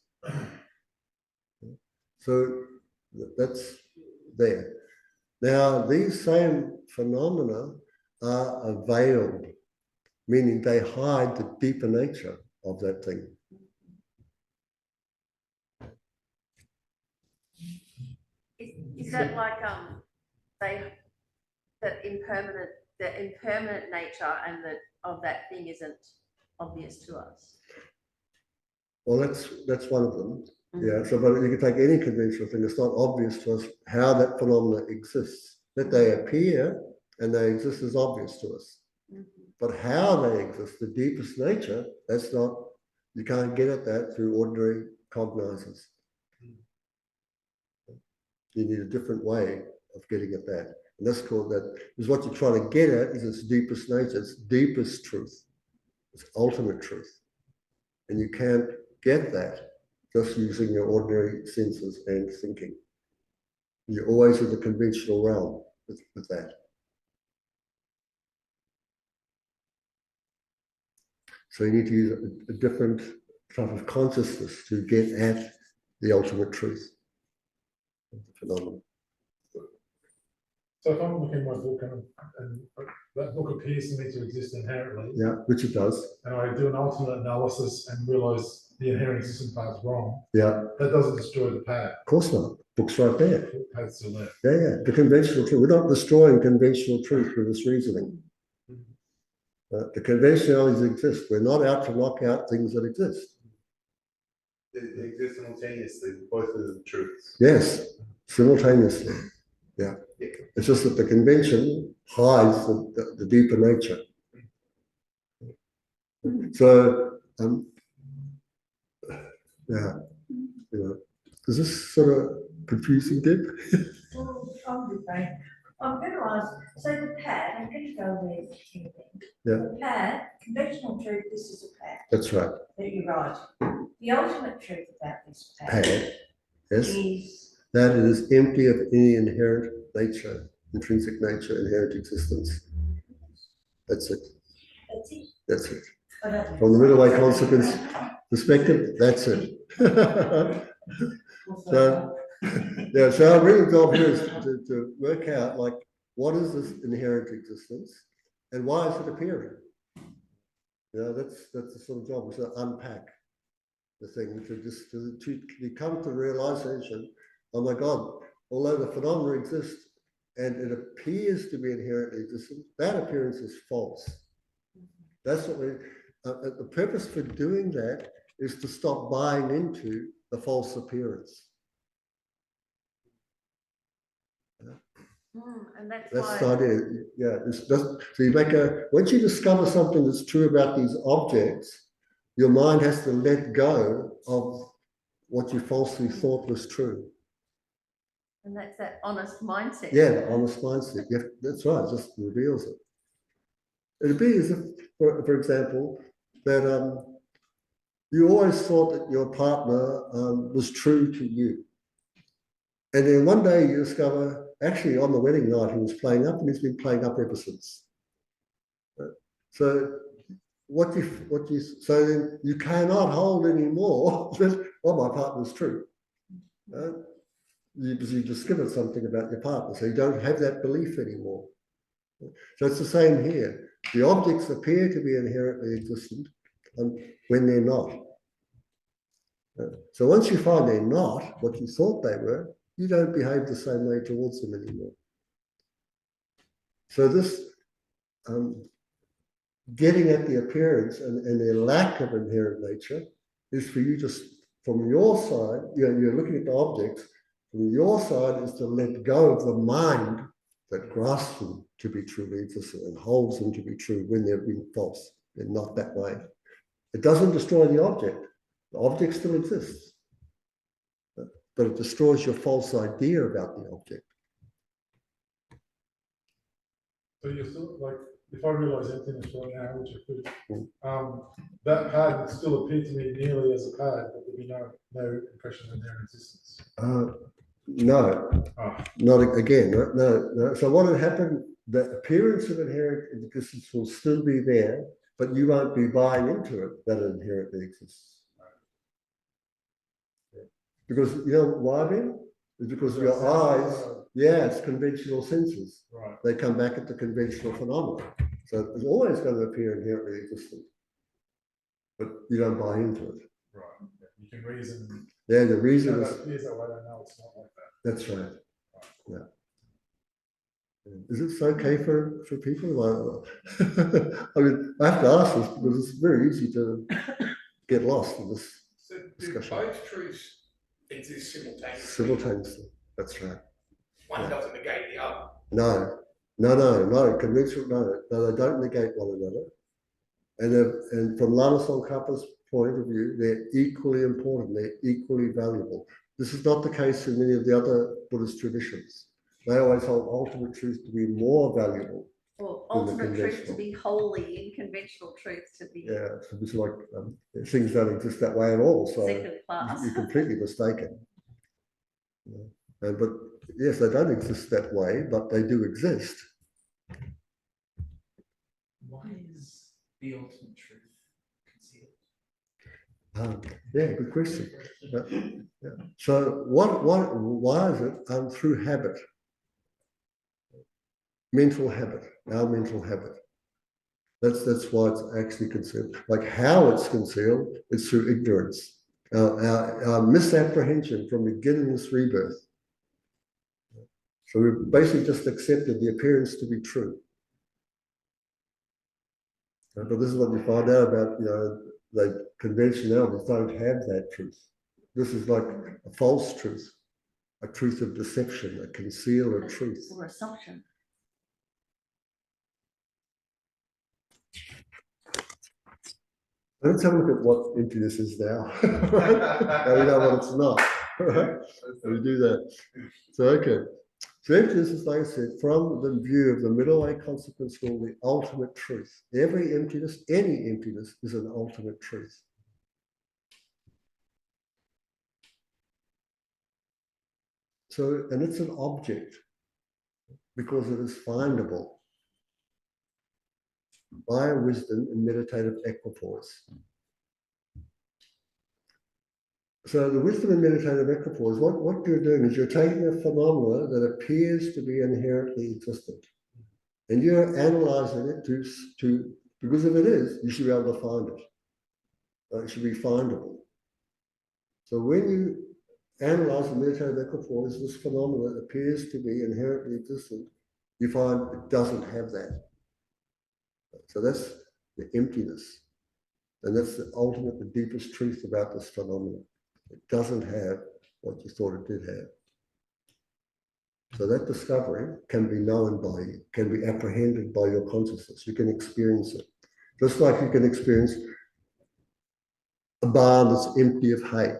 So that's there. Now, these same phenomena are veiled, meaning they hide the deeper nature of that thing. Is that like the impermanent nature and of that thing isn't obvious to us? Well, that's one of them. Yeah. So, but you can take any conventional thing. It's not obvious to us how that phenomena exists. That they appear and they exist is obvious to us. But how they exist, the deepest nature, that's not. You can't get at that through ordinary cognizers. You need a different way of getting at that. And that's called that, is what you're trying to get at is its deepest nature, its deepest truth, its ultimate truth. And you can't get that just using your ordinary senses and thinking. You're always in the conventional realm with that. So you need to use a different type of consciousness to get at the ultimate truth of the phenomenon. So if I'm looking at my book and that book appears to me to exist inherently, Yeah, which it does. and I do an ultimate analysis and realise the inherent existence part's wrong, Yeah, that doesn't destroy the pad. of course not. Book's right there. The pad's still there. Yeah. The conventional truth. We're not destroying conventional truth with this reasoning. The conventionalities exist. We're not out to knock out things that exist. They exist simultaneously, both of the truths. Yes, simultaneously. Yeah. It's just that the convention hides the deeper nature. So, yeah, you know, is this sort of confusing, Deb? Well, I'm going to ask, so the pad, I'm going to go with you then. Yeah. The pad, conventional truth, this is a pad That's right. that you write. The ultimate truth about this Pad, pad yes, is, that it is empty of any inherent nature, intrinsic nature, inherent existence. That's it. that's it. That's it. I don't know. From the middle way consequence perspective, that's it. So, yeah, so our real job here is to work out, like, what is this inherent existence and why is it appearing? You know, that's the sort of job, is to unpack the thing, to come to realization, oh my God, although the phenomena exist and it appears to be inherently existent, that appearance is false. That's what the purpose for doing that is to stop buying into the false appearance. And that's That's why. the idea. Yeah. So you make once you discover something that's true about these objects, your mind has to let go of what you falsely thought was true. And that's that honest mindset. Yeah, the honest mindset. Yeah, that's right. It just reveals it. It'd be as if, for example, that you always thought that your partner was true to you. And then one day you discover, actually on the wedding night, he was playing up and he's been playing up ever since. So so then you cannot hold anymore that, well, my partner's true. You discovered something about your partner, so you don't have that belief anymore. So it's the same here. The objects appear to be inherently existent when they're not. So once you find they're not what you thought they were, you don't behave the same way towards them anymore. So this getting at the appearance and their lack of inherent nature is for you just, from your side, you're looking at the objects, from your side is to let go of the mind that grasps them to be truly existent and holds them to be true when they're being false. They're not that way. It doesn't destroy the object. The object still exists. But it destroys your false idea about the object. So you're still like, if I realise emptiness right now, which I could, that pad would still appear to me nearly as a pad, but there'd be no impression of their existence. No, Oh. not again. No. So what would happen? The appearance of inherent existence will still be there, but you won't be buying into it that it inherently exists. Yeah. Because you know why, Ben? It's because your eyes, it's conventional senses. Right. They come back at the conventional phenomena. So it's always going to appear inherently existent, but you don't buy into it. Right. Yeah. You can reason. Yeah, the reason That is appears that way. I know it's not like that. that's right. Yeah. Is it okay for people? I mean, I have to ask this because it's very easy to get lost in this So do discussion. both truths exist simultaneously? Simultaneously. That's right. One Yeah. doesn't negate the other. No. Conventional, no, they don't negate one another. And from Lama Tsongkhapa's point of view, they're equally important. They're equally valuable. This is not the case in many of the other Buddhist traditions. They always hold ultimate truth to be more valuable. Or than the ultimate truth to conventional. be holy, and conventional truth to be Yeah, so it's like things don't exist that way at all. So second class. you're completely mistaken. Yeah. But yes, they don't exist that way, but they do exist. Why is the ultimate truth concealed? Yeah, good question. Yeah. So why is it? Through habit, mental habit, our mental habit. That's why it's actually concealed. Like how it's concealed, it's through ignorance, our misapprehension from beginningless rebirth. So we've basically just accepted the appearance to be true. But this is what you find out about, the conventionalities don't have that truth. This is like a false truth, a truth of deception, a concealed truth. Or assumption. Let's have a look at what emptiness is now. Now we know what it's not. Right? We do that. So, okay. So emptiness is, like I said, from the view of the middle way consequence school, the ultimate truth. Every emptiness, any emptiness, is an ultimate truth. So, and it's an object because it is findable by a wisdom and meditative equipoise. So the wisdom and meditative equipoise, what you're doing is you're taking a phenomena that appears to be inherently existent, and you're analyzing it to because if it is, you should be able to find it. It should be findable. So when you analyze the meditative equipoise, this phenomena appears to be inherently existent, you find it doesn't have that. So that's the emptiness. And that's the ultimate, the deepest truth about this phenomenon. It doesn't have what you thought it did have. So that discovery can be known by you, can be apprehended by your consciousness. You can experience it. Just like you can experience a barn that's empty of hay.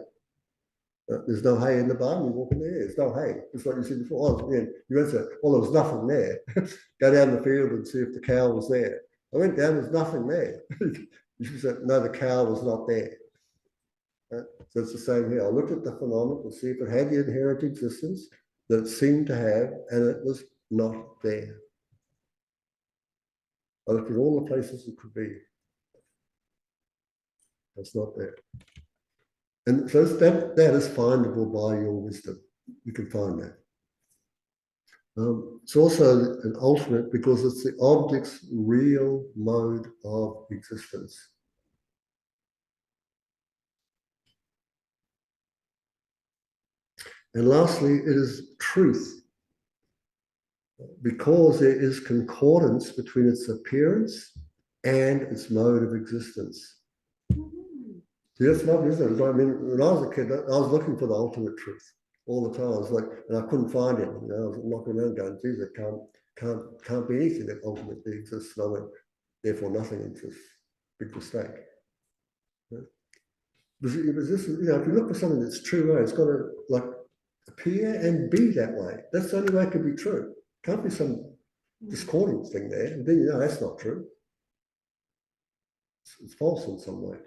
There's no hay in the barn, you walk in there, there's no hay. It's like you said before, you went to, well, there was nothing there. Go down the field and see if the cow was there. I went down, there's nothing there. You should say, no, the cow was not there. Right? So it's the same here. I looked at the phenomenon to see if it had the inherent existence that it seemed to have, and it was not there. I looked at all the places it could be. It's not there. And so that is findable by your wisdom. You can find that. It's also an ultimate because it's the object's real mode of existence. And lastly, it is truth because there is concordance between its appearance and its mode of existence. Mhm. See, that's lovely, isn't it? It's like, I mean, when I was a kid, I was looking for the ultimate truth all the time. I was like, and I couldn't find it. You know, I was knocking around going, geez, it can't be anything that ultimately exists. And I went, therefore nothing exists. Big mistake. Yeah. Because this, you know, if you look for something that's true, it's got to like appear and be that way. That's the only way it can be true. Can't be some discordant thing there. And then you know that's not true. It's false in some way.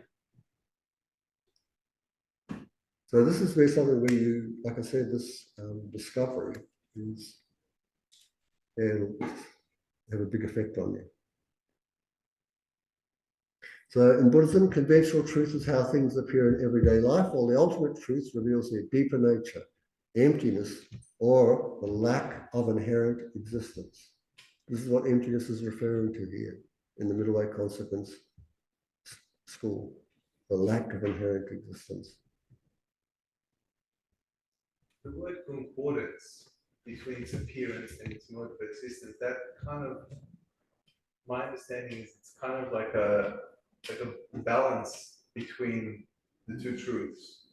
So this is where something where you, like I said, this discovery is, and have a big effect on you. So in Buddhism, conventional truth is how things appear in everyday life, while the ultimate truth reveals their deeper nature, emptiness, or the lack of inherent existence. This is what emptiness is referring to here in the middle way consequence school, the lack of inherent existence. The word concordance between its appearance and its mode of existence, that kind of, my understanding is it's kind of like a balance between the two truths.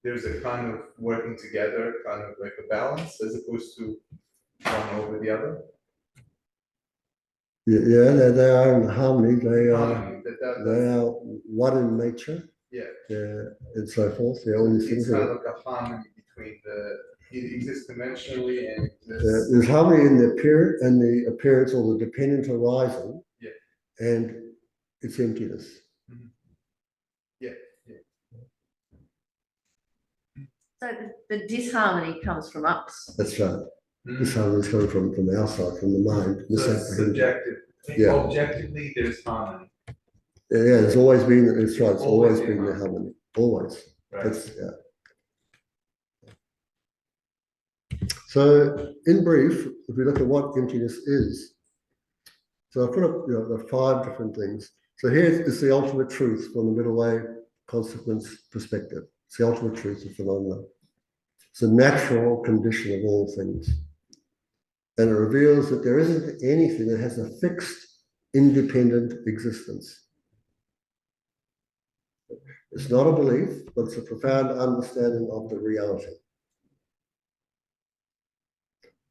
There's a kind of working together, kind of like a balance, as opposed to one over the other. Yeah, they are in harmony. They are Harmony, one in nature. yeah. And so forth. Yeah, all these It's things. kind of like a harmony between it exists conventionally and There's harmony in the appearance or the dependent arising. Yeah. And its emptiness. Mm-hmm. Yeah. So the disharmony comes from us. That's right. Mm. This harmony is coming from our side, from the mind. So it's subjective. Yeah. Objectively, there's harmony. Yeah, there's always been, it's right, it's always Always been been the harmony. Always. Right. That's, yeah. So, in brief, if we look at what emptiness is, so I put up the 5 different things. So here is the ultimate truth from the middle way consequence perspective. It's the ultimate truth of phenomena. It's a natural condition of all things. And it reveals that there isn't anything that has a fixed, independent existence. It's not a belief, but it's a profound understanding of the reality.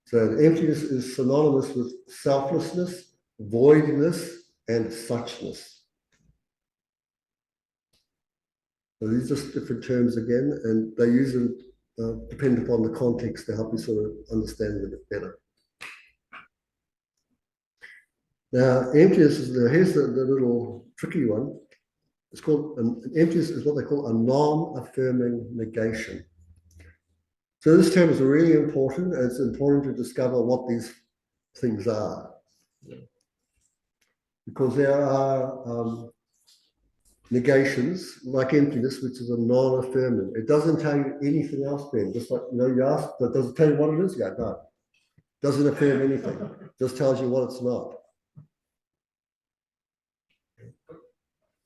So the emptiness is synonymous with selflessness, voidness, and suchness. So these are just different terms again, and they use them depending upon the context to help you sort of understand it a bit better. Now, emptiness is here's the little tricky one. It's called emptiness is what they call a non-affirming negation. So this term is really important, and it's important to discover what these things are, because there are negations like emptiness, which is a non-affirming. It doesn't tell you anything else, Ben. Just like you ask, but does it tell you what it is? Yeah, no. Doesn't affirm anything. Just tells you what it's not.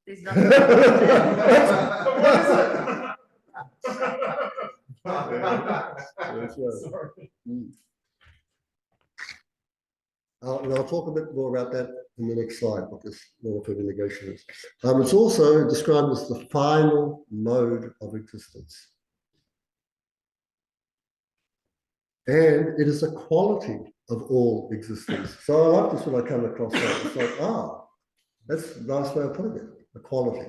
There's nothing. That's right. And I'll talk a bit more about that in the next slide, what this non-affirming negation is. It's also described as the final mode of existence. And it is a quality of all existence. So I like this when I come across that. It's like, that's a nice way of putting it, a quality.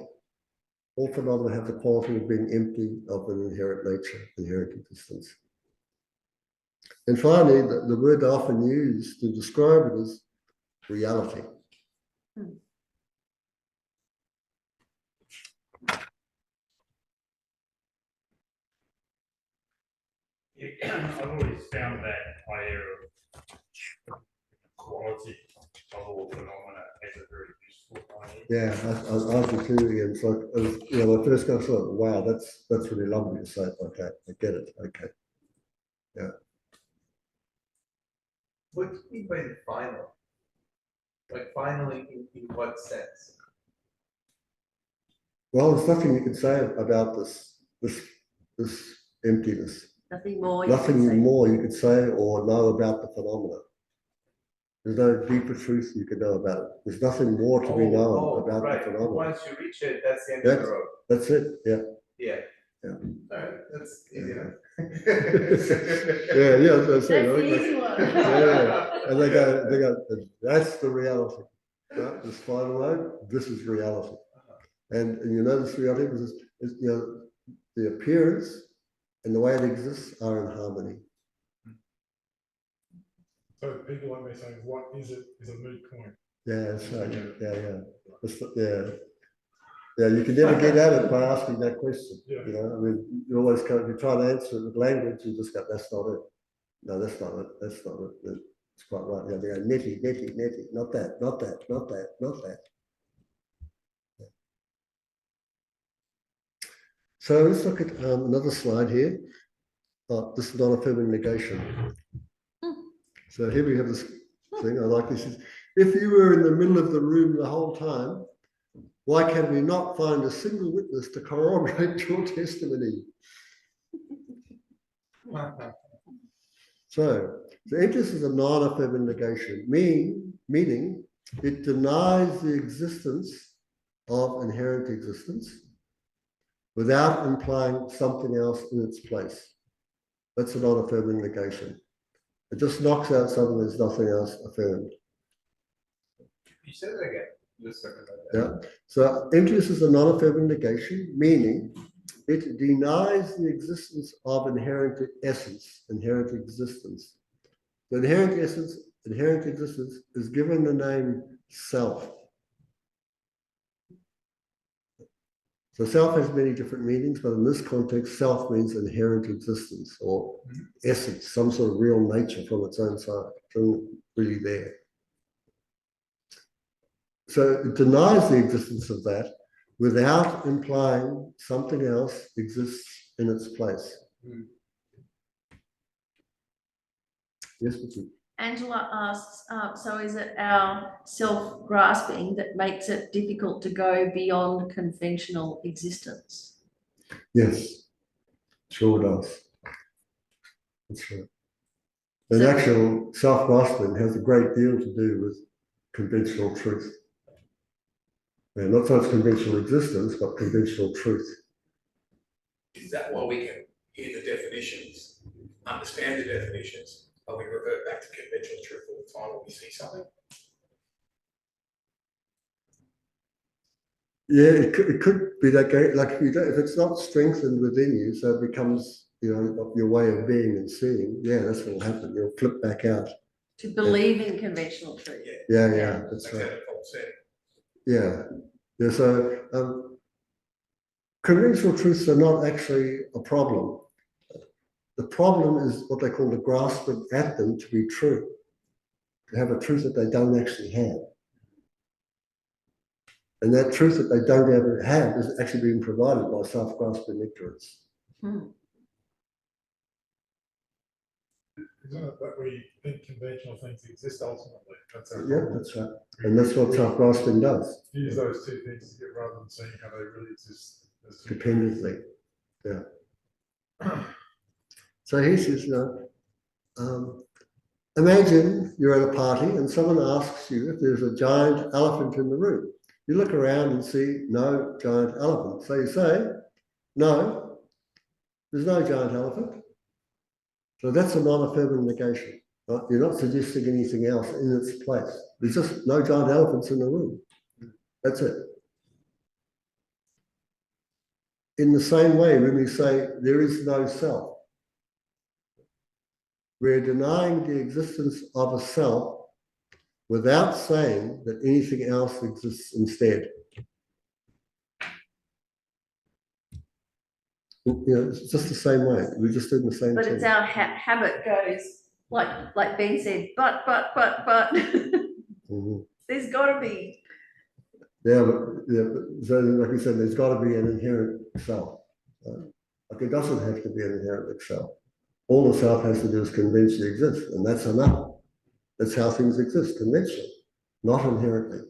All phenomena have the quality of being empty of an inherent nature, inherent existence. And finally, the word they often use to describe it is reality. I've always found that idea of quality of all phenomena as a very useful idea. Yeah, I do too, Ian. It's like, when I first got thought, wow, that's really lovely to say it like that. I get it. Okay. Yeah. What do you mean by the final? Like finally, in what sense? Well, there's nothing you can say about this emptiness. Nothing more. Nothing more you could say or know about the phenomena. There's no deeper truth you can know about it. There's nothing more to be known about the right. phenomenon. Once you reach it, that's the end of the road. That's it, yeah. Yeah. Yeah. Alright, that's easy enough. Yeah, that's what I'm That's saying. the right? easy one. Yeah, and they go, that's the reality. Right? This final mode, this is reality. And you know this reality is you know, the appearance and the way it exists are in harmony. So people like me saying, what is it, is a moot point. Yeah, that's right. Yeah, you can never get at it by asking that question. Yeah. You know, I mean, you always kind of, you try to answer it with language, you just go, that's not it. No, that's not it. That's not it. It's quite right. Yeah, they go, netty, not that, not that, not that, not that. Yeah. So let's look at another slide here. This is non-affirming negation. So here we have this thing. I like this. If you were in the middle of the room the whole time, why can we not find a single witness to corroborate your testimony? So emptiness is a non-affirming negation, meaning it denies the existence of inherent existence without implying something else in its place. That's a non-affirming negation. It just knocks out something there's nothing else affirmed. You said it again. Just a second. Yeah. So emptiness is a non-affirming negation, meaning it denies the existence of inherent essence, inherent existence. The inherent essence, inherent existence is given the name self. So self has many different meanings, but in this context, self means inherent existence or essence, some sort of real nature from its own side, really there. So it denies the existence of that without implying something else exists in its place. Yes, Peet. Angela asks, so is it our self-grasping that makes it difficult to go beyond conventional existence? Yes, sure does. That's right. And So- actual self-grasping has a great deal to do with conventional truth. Yeah, not so much conventional existence, but conventional truth. Is that why we can hear the definitions, understand the definitions, but we revert back to conventional truth all the time when we see something? Yeah, it could be that great. Like if it's not strengthened within you, so it becomes, you know, your way of being and seeing. Yeah, that's what will happen. You'll flip back out. To believe in conventional truth. Yeah, that's right. Yeah. So conventional truths are not actually a problem. The problem is what they call the grasping at them to be true, to have a truth that they don't actually have. And that truth that they don't ever have is actually being provided by self-grasping ignorance. Isn't it that we think conventional things exist ultimately? That's our Yeah, problem. that's right. And that's what self-grasping does. Use those two things together rather than seeing how they really exist. Dependently. Yeah. So he says, imagine you're at a party and someone asks you if there's a giant elephant in the room. You look around and see no giant elephant. So you say, no, there's no giant elephant. So that's a non-affirming negation. Right? You're not suggesting anything else in its place. There's just no giant elephants in the room. That's it. In the same way, when we say there is no self, we're denying the existence of a self without saying that anything else exists instead. You know, it's just the same way. We're just doing the same But thing. it's our habit goes, like Ben said, but. Mm-hmm. There's got to be. Yeah, but so like you said, there's got to be an inherent self. Like it doesn't have to be an inherent self. All the self has to do is conventionally exist, and that's enough. That's how things exist, conventionally, not inherently.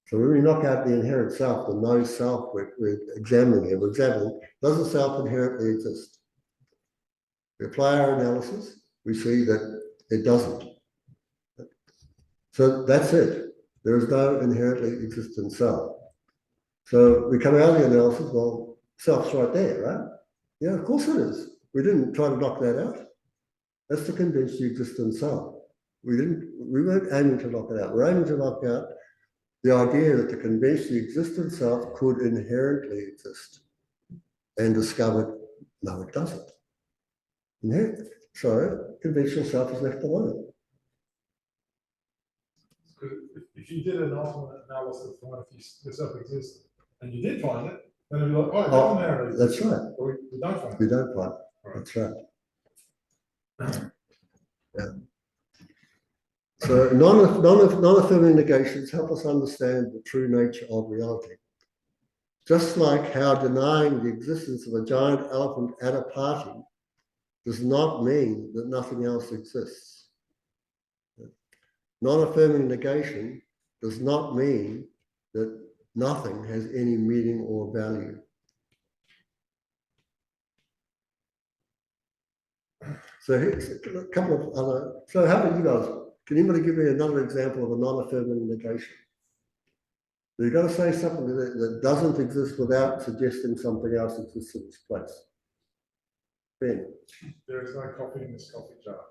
So when we knock out the inherent self, the no self we're examining here, does the self inherently exist? We apply our analysis, we see that it doesn't. So that's it. There is no inherently existent self. So we come out of the analysis, well, self's right there, right? Yeah, of course it is. We didn't try to knock that out. That's to convince the existent self. We weren't aiming to knock it out. We're aiming to knock out the idea that to convince the existent self could inherently exist and discovered, no, it doesn't. So conventional self is left alone. Because if you did an ultimate analysis to find if the self exists, and you did find it, then it'd be like, oh, it doesn't matter. That's right. Or we don't find We it. don't find. That's right. Yeah. So non-affirming negations help us understand the true nature of reality. Just like how denying the existence of a giant elephant at a party does not mean that nothing else exists. Non-affirming negation does not mean that nothing has any meaning or value. So here's a couple of other, so how about you guys? Can anybody give me another example of a non-affirming negation? You've got to say something that doesn't exist without suggesting something else exists in its place. Ben. There is no coffee in this coffee jar.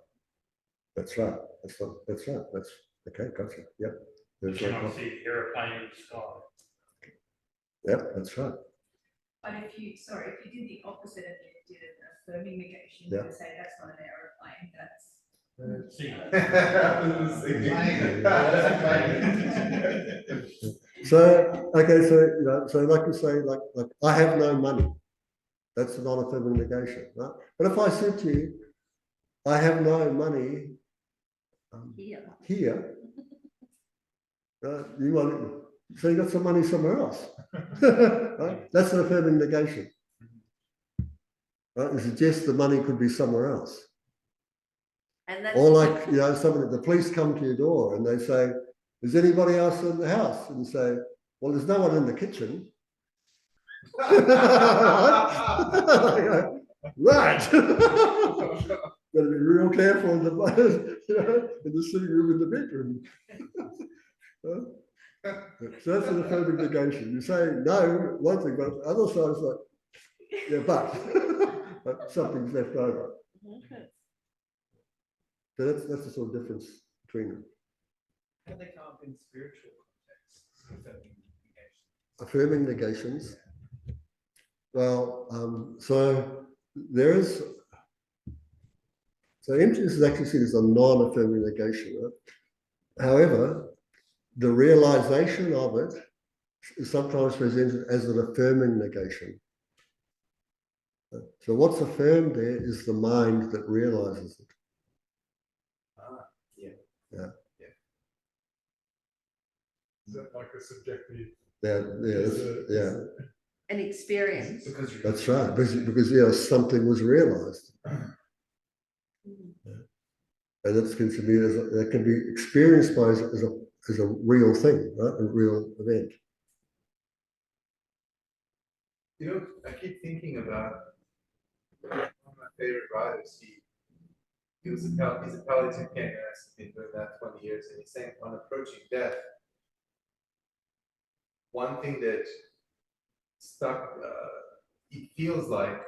That's right. That's right. That's okay, gotcha. Yep. There's You no cannot coffee. see the aeroplane in the sky. Yep, that's right. But if you did the opposite and you did an affirming negation, Yeah. you would say that's not an aeroplane, that's. See, So okay, so you know, so like you say, like I have no money. That's a non-affirming negation, right? But if I said to you, I have no money here, you want, so you got some money somewhere else. Right? That's an affirming negation. Right? It suggests the money could be somewhere else. And that's Or like, you know, somebody, the police come to your door and they say, is anybody else in the house? And you say, well, there's no one in the kitchen. Right. Got to be real careful in the, you know, in the sitting room, in the bedroom. So that's an affirming negation. You say no, one thing, but the other side is like, yeah, but something's left over. So that's the sort of difference between them. How they come up in spiritual contexts? Affirming negations. Well, so there is, so emptiness is actually seen as a non-affirming negation. Right? However, the realization of it is sometimes presented as an affirming negation. So what's affirmed there is the mind that realizes it. Is that like a subjective? Yeah. an experience. That's right, because yeah, something was realized. And that's considered as that can be experienced by as a real thing, right? A real event. You know, I keep thinking about one of my favorite writers. He's a palliative care nurse, been doing that 20 years, and he's saying on approaching death, one thing that stuck, it feels like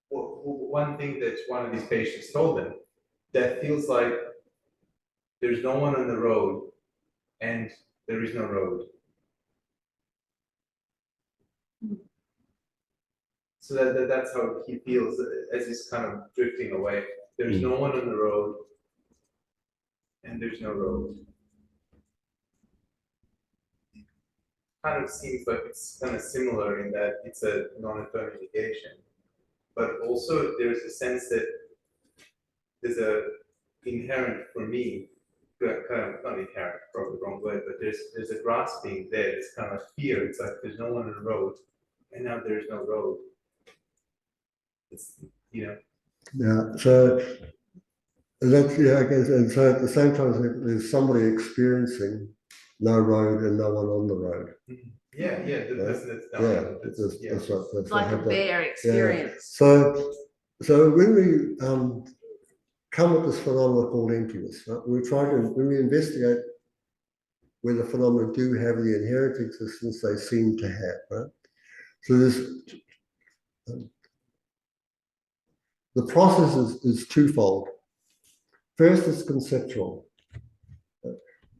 one thing that one of these patients told him, that feels like there's no one on the road and there is no road. So that's how he feels as he's kind of drifting away. There's no one on the road and there's no road. Kind of seems like it's kind of similar in that it's a non-affirming negation. But also there's a sense that there's a inherent, for me, kind of not inherent, probably the wrong word, but there's a grasping there. It's kind of fear. It's like there's no one on the road, and now there's no road. It's, you know. Yeah. So that's I guess, and so at the same time, there's somebody experiencing no road and no one on the road. Yeah, the right? person that's down. Yeah, that's right. It's like a bare experience. So when we come with this phenomenon called emptiness. Right? When we investigate whether phenomena do have the inherent existence they seem to have, right? So the process is twofold. First, it's conceptual.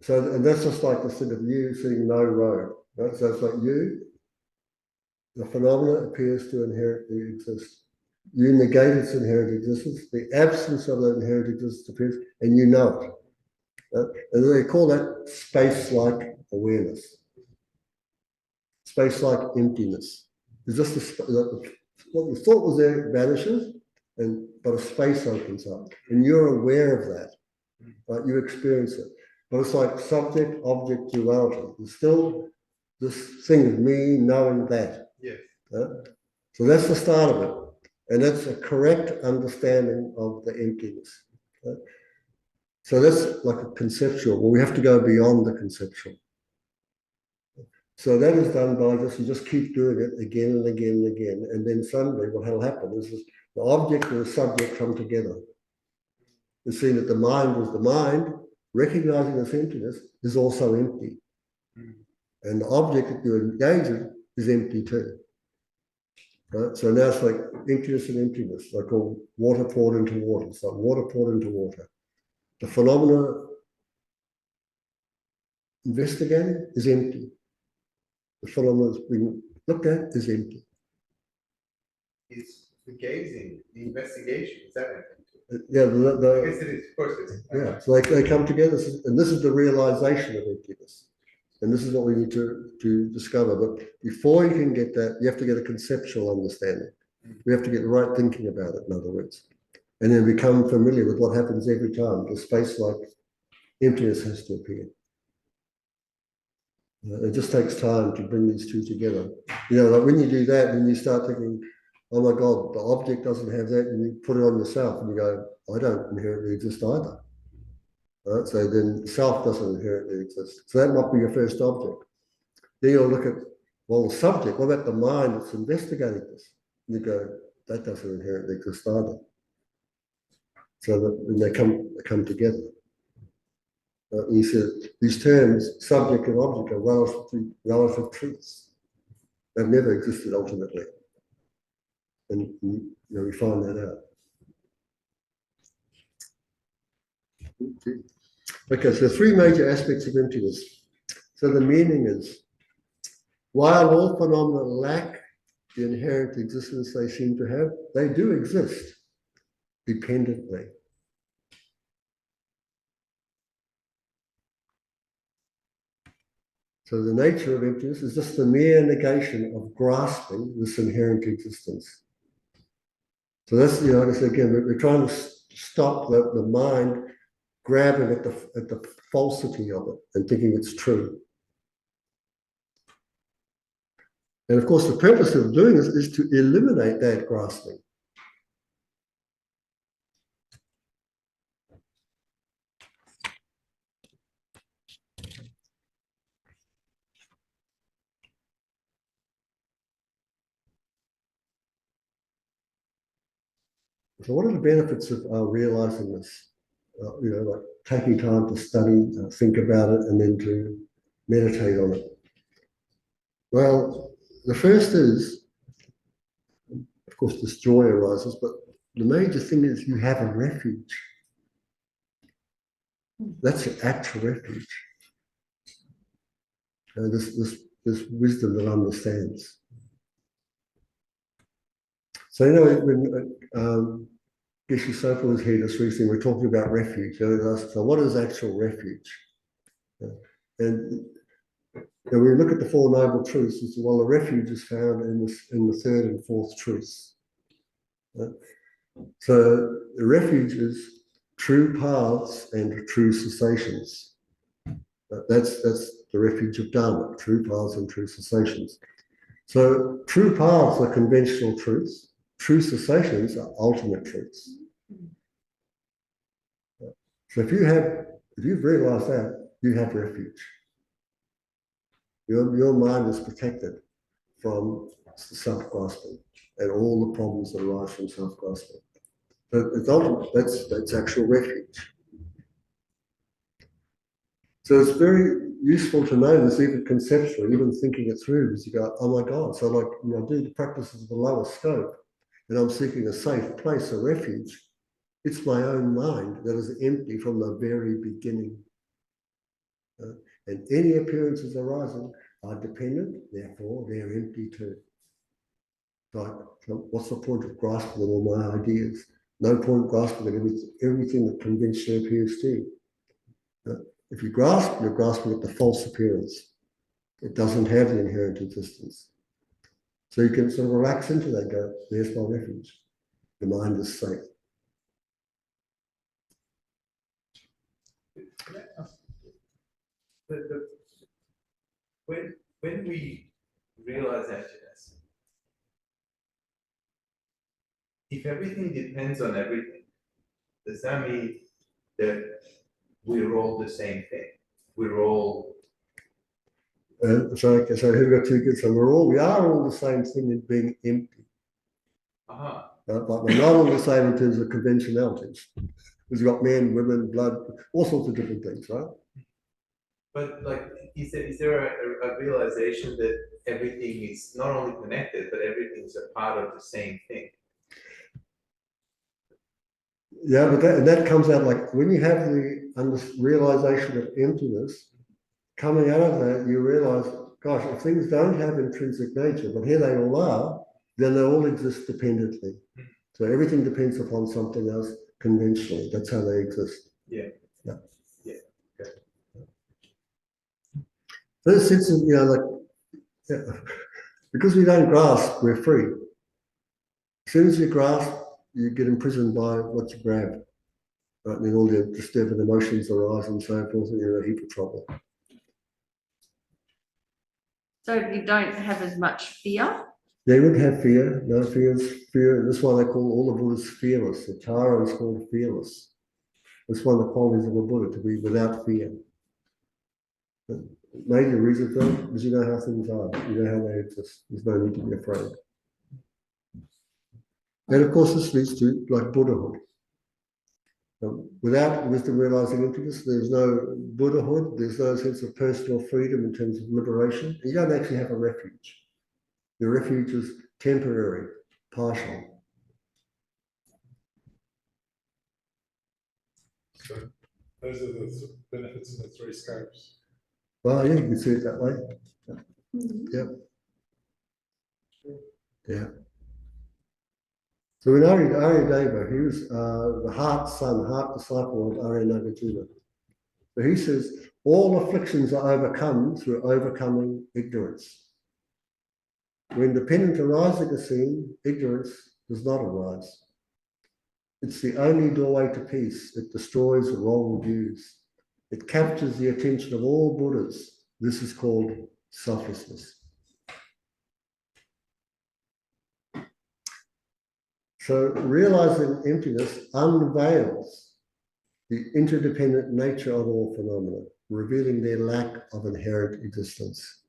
And that's just like the thing of you seeing no road, right? So it's like the phenomena appears to inherently exist. You negate its inherent existence, the absence of that inherent existence appears, and you know it. And they call that space-like awareness. Space-like emptiness. It's just what you thought was there vanishes, but a space opens up, and you're aware of that. Right? You experience it. But it's like subject-object duality. There's still this thing of me knowing that. Yes. So that's the start of it. And that's a correct understanding of the emptiness. Right? So that's like a conceptual. Well, we have to go beyond the conceptual. So that is done by you just keep doing it again and again and again. And then suddenly what will happen is the object and the subject come together. You've seen that the mind is the mind, recognizing this emptiness, is also empty. And the object that you're engaging is empty too. Right? So now it's like emptiness and emptiness. I call water poured into water. It's like water poured into water. The phenomena investigated is empty. The phenomena that's being looked at is empty. Is the gazing, the investigation, is that empty? Yeah, I guess it is, of course it is. yeah. So they come together, and this is the realization of emptiness. And this is what we need to discover. But before you can get that, you have to get a conceptual understanding. We have to get the right thinking about it, in other words. And then become familiar with what happens every time. The space-like emptiness has to appear. It just takes time to bring these two together. Like when you do that, then you start thinking, oh my God, the object doesn't have that, and you put it on yourself, and you go, I don't inherently exist either. Right? So then self doesn't inherently exist. So that might be your first object. Then you'll look at, well, the subject, what about the mind that's investigating this? And you go, that doesn't inherently exist either. So that they come together. You see, these terms, subject and object, are relative truths. They've never existed ultimately. And we find that out. Okay, so three major aspects of emptiness. So the meaning is, while all phenomena lack the inherent existence they seem to have, they do exist dependently. So the nature of emptiness is just the mere negation of grasping this inherent existence. So that's, like I said again, we're trying to stop the mind grabbing at the falsity of it and thinking it's true. And of course, the purpose of doing this is to eliminate that grasping. So what are the benefits of realizing this? Like taking time to study, think about it, and then to meditate on it. Well, the first is, of course, this joy arises, but the major thing is you have a refuge. That's your actual refuge. This wisdom that understands. So when Geshe Soka was here this recently, we're talking about refuge. So what is actual refuge? And we look at the Four Noble Truths, and say, well, the refuge is found in the third and fourth truths. So the refuge is true paths and true cessations. That's the refuge of Dharma, true paths and true cessations. So true paths are conventional truths. True cessations are ultimate truths. So if you've realized that, you have refuge. Your mind is protected from self-grasping and all the problems that arise from self-grasping. But it's ultimate, that's actual refuge. So it's very useful to know this even conceptually, even thinking it through, because you go, oh my God. So like, I do the practices of the lower scope and I'm seeking a safe place, a refuge. It's my own mind that is empty from the very beginning. And any appearances arising are dependent, therefore they're empty too. So what's the point of grasping at all my ideas? No point grasping at everything that conventionally appears to you. If you grasp, you're grasping at the false appearance. It doesn't have the inherent existence. So you can sort of relax into that, go, there's my refuge. The mind is safe. When we realize emptiness, if everything depends on everything, does that mean that we're all the same thing? We're all. So here we've got two good. So we are all the same thing in being empty. But we're not all the same in terms of conventionalities. We've got men, women, blood, all sorts of different things, right? But like, is there a realization that everything is not only connected, but everything's a part of the same thing? Yeah, but that comes out like when you have the realization of emptiness, coming out of that, you realize, gosh, if things don't have intrinsic nature, but here they all are, then they all exist dependently. So everything depends upon something else conventionally. That's how they exist. Yeah. Yeah. Yeah. Okay. First sense of, because we don't grasp, we're free. As soon as you grasp, you get imprisoned by what you grab. Right? And then all the disturbing emotions arise and so forth, and you're in a heap of trouble. So you don't have as much fear? They would have fear. No, fear. That's why they call all the Buddhas fearless. The Tara is called fearless. That's one of the qualities of a Buddha, to be without fear. The major reason for it is you know how things are. You know how they exist. There's no need to be afraid. And of course, this leads to like Buddhahood. Without wisdom realizing emptiness, there's no Buddhahood. There's no sense of personal freedom in terms of liberation. You don't actually have a refuge. The refuge is temporary, partial. So those are the benefits of the three scopes. Well, yeah, you can see it that way. Yep. Yeah. So in Aryadeva, he was the heart son, heart disciple of Arya Nagarjuna. So he says, all afflictions are overcome through overcoming ignorance. When dependent arising is seen, ignorance does not arise. It's the only doorway to peace. It destroys wrong views. It captures the attention of all Buddhas. This is called selflessness. So realizing emptiness unveils the interdependent nature of all phenomena, revealing their lack of inherent existence.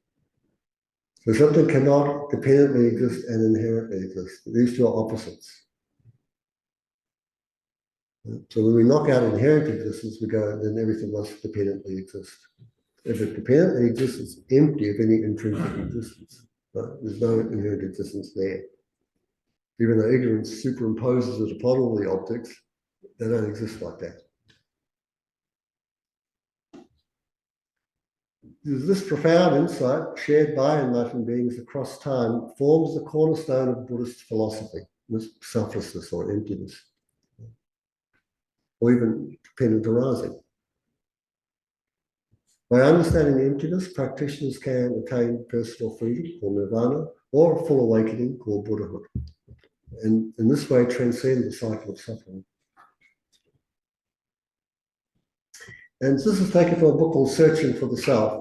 So something cannot dependently exist and inherently exist. These two are opposites. So when we knock out inherent existence, we go, then everything must dependently exist. If it dependently exists, it's empty of any intrinsic existence. Right? There's no inherent existence there. Even though ignorance superimposes it upon all the objects, they don't exist like that. This profound insight, shared by enlightened beings across time, forms the cornerstone of Buddhist philosophy, this selflessness or emptiness, or even dependent arising. By understanding emptiness, practitioners can attain personal freedom, called nirvana, or a full awakening, called Buddhahood. And in this way, transcend the cycle of suffering. And this is taken from a book called Searching for the Self.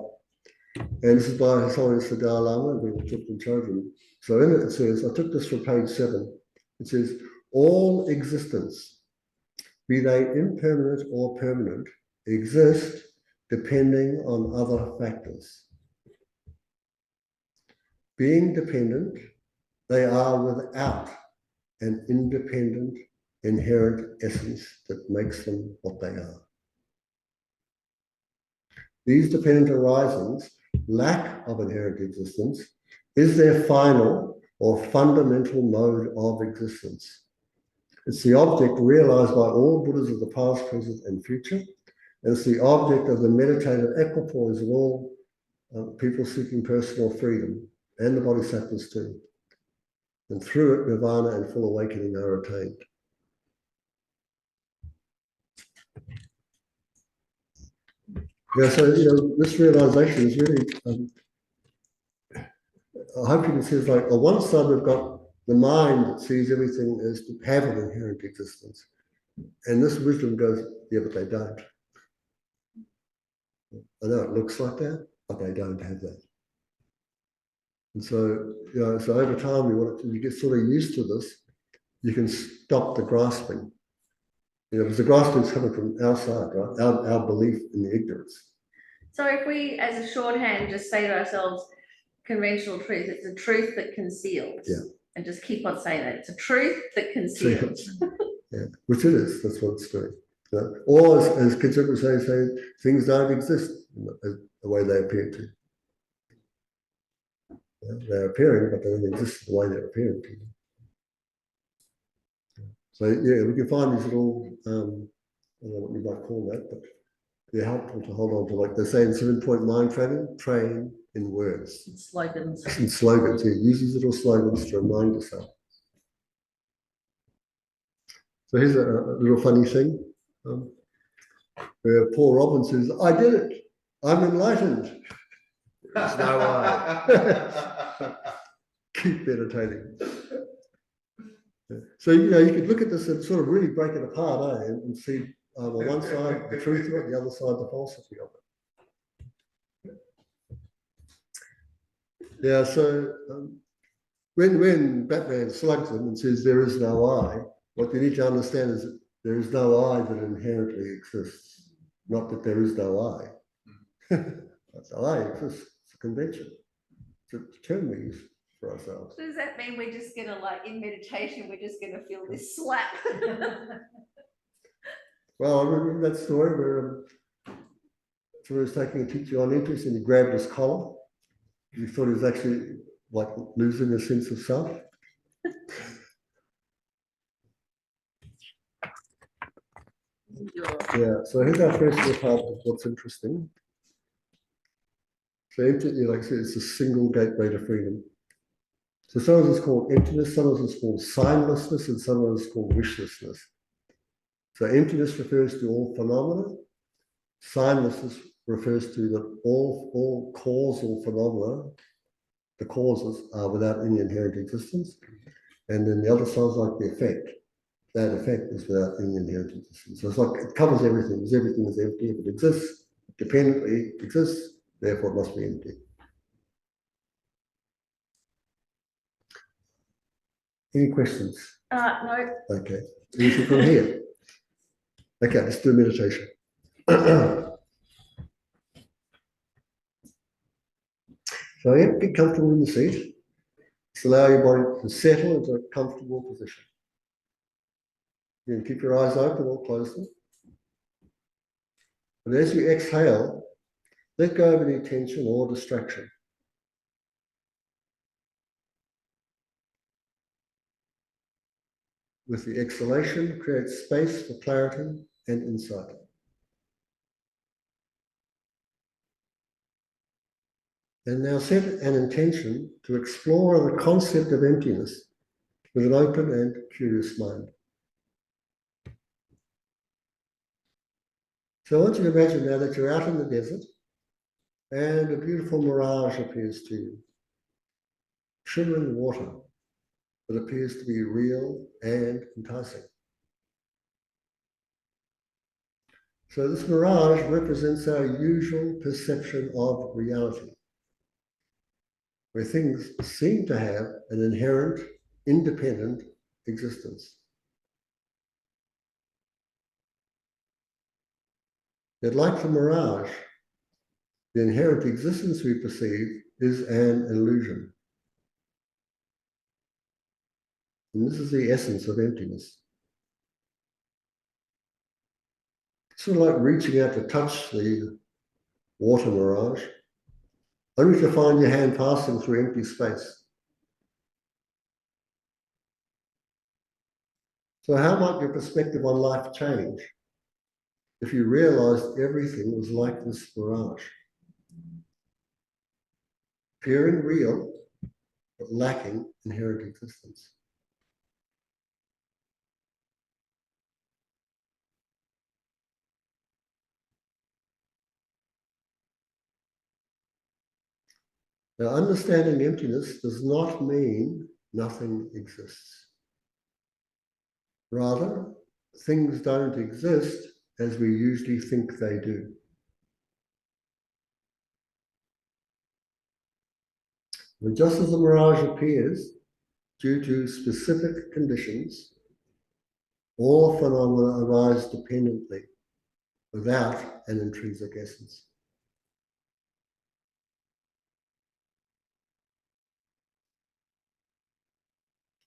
And this is by His Holiness the Dalai Lama, being Tripton Chogyam. So in it, it says, I took this from page 7. It says, all existence, be they impermanent or permanent, exist depending on other factors. Being dependent, they are without an independent inherent essence that makes them what they are. These dependent arisings, lack of inherent existence, is their final or fundamental mode of existence. It's the object realized by all Buddhas of the past, present, and future. And it's the object of the meditative equipoise of all people seeking personal freedom, and the bodhisattvas too. And through it, nirvana and full awakening are attained. Yeah, so, this realization is really, I hope you can see it's like, on one side we've got the mind that sees everything as to have an inherent existence. And this wisdom goes, yeah, but they don't. I know it looks like that, but they don't have that. And so, so over time, you get sort of used to this, you can stop the grasping. Because the grasping is coming from our side, right? Our belief in the ignorance. So if we, as a shorthand, just say to ourselves, conventional truth, it's a truth that conceals. Yeah. And just keep on saying that. It's a truth that conceals. Yeah, which it is. That's what it's doing. Or as contemporaries say, things don't exist the way they appear to. They're appearing, but they don't exist the way they're appearing to. So yeah, we can find these little, I don't know what you might call that, but they're helpful to hold on to. Like they say in 7-point mind training, train in words. Slogans. And slogans, yeah, use these little slogans to remind yourself. So here's a little funny thing. Where Paul Robbins says, I did it. I'm enlightened. There's no I. Keep meditating. So, you could look at this and sort of really break it apart, and see on one side the truth of it, the other side the falsity of it. Yeah, so when Batman slugs him and says there is no I, what you need to understand is that there is no I that inherently exists, not that there is no I. That's I exists. It's a convention. It's a term we use for ourselves. Does that mean we're just gonna, like, in meditation, we're just gonna feel this slap? Well, I remember that story where he was taking a teaching on interest and he grabbed his collar. He thought he was actually like losing a sense of self. Yeah, so here's our first little part of what's interesting. So emptiness, like I said, it's a single gateway to freedom. So some of it's called emptiness, some of it's called signlessness, and some of it's called wishlessness. So emptiness refers to all phenomena. Signlessness refers to that all causal phenomena, the causes are without any inherent existence. And then the other side is like the effect. That effect is without any inherent existence. So it's like it covers everything, because everything is empty. If it exists, dependently exists, therefore it must be empty. Any questions? No. Okay. Anything from here? Okay, let's do a meditation. So yeah, get comfortable in the seat. Just allow your body to settle into a comfortable position. You can keep your eyes open or close them. And as you exhale, let go of any tension or distraction. With the exhalation, create space for clarity and insight. And now set an intention to explore the concept of emptiness with an open and curious mind. So I want you to imagine now that you're out in the desert and a beautiful mirage appears to you. Shimmering water that appears to be real and enticing. So this mirage represents our usual perception of reality, where things seem to have an inherent, independent existence. Yet like the mirage, the inherent existence we perceive is an illusion. And this is the essence of emptiness. Sort of like reaching out to touch the water mirage, only to find your hand passing through empty space. So how might your perspective on life change if you realized everything was like this mirage? Pure and real, but lacking inherent existence. Now, understanding emptiness does not mean nothing exists. Rather, things don't exist as we usually think they do. And just as the mirage appears due to specific conditions, all phenomena arise dependently, without an intrinsic essence.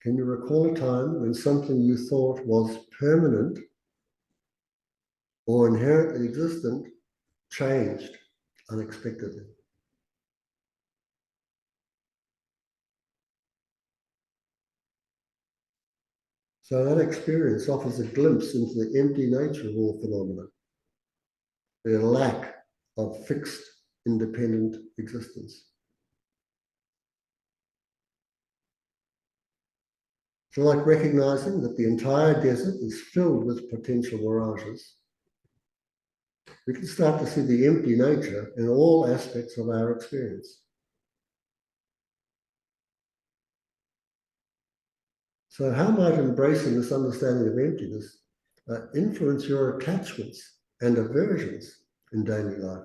Can you recall a time when something you thought was permanent or inherently existent changed unexpectedly? So that experience offers a glimpse into the empty nature of all phenomena, their lack of fixed, independent existence. So like recognizing that the entire desert is filled with potential mirages, we can start to see the empty nature in all aspects of our experience. So how might embracing this understanding of emptiness influence your attachments and aversions in daily life?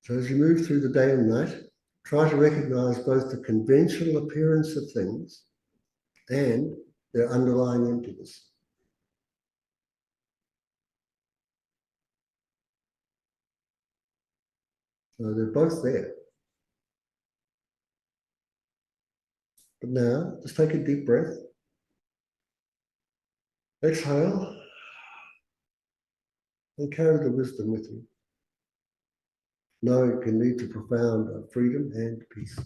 So as you move through the day and night, try to recognize both the conventional appearance of things and their underlying emptiness. So they're both there. But now, just take a deep breath. Exhale. And carry the wisdom with you. Know it can lead to profound freedom and peace.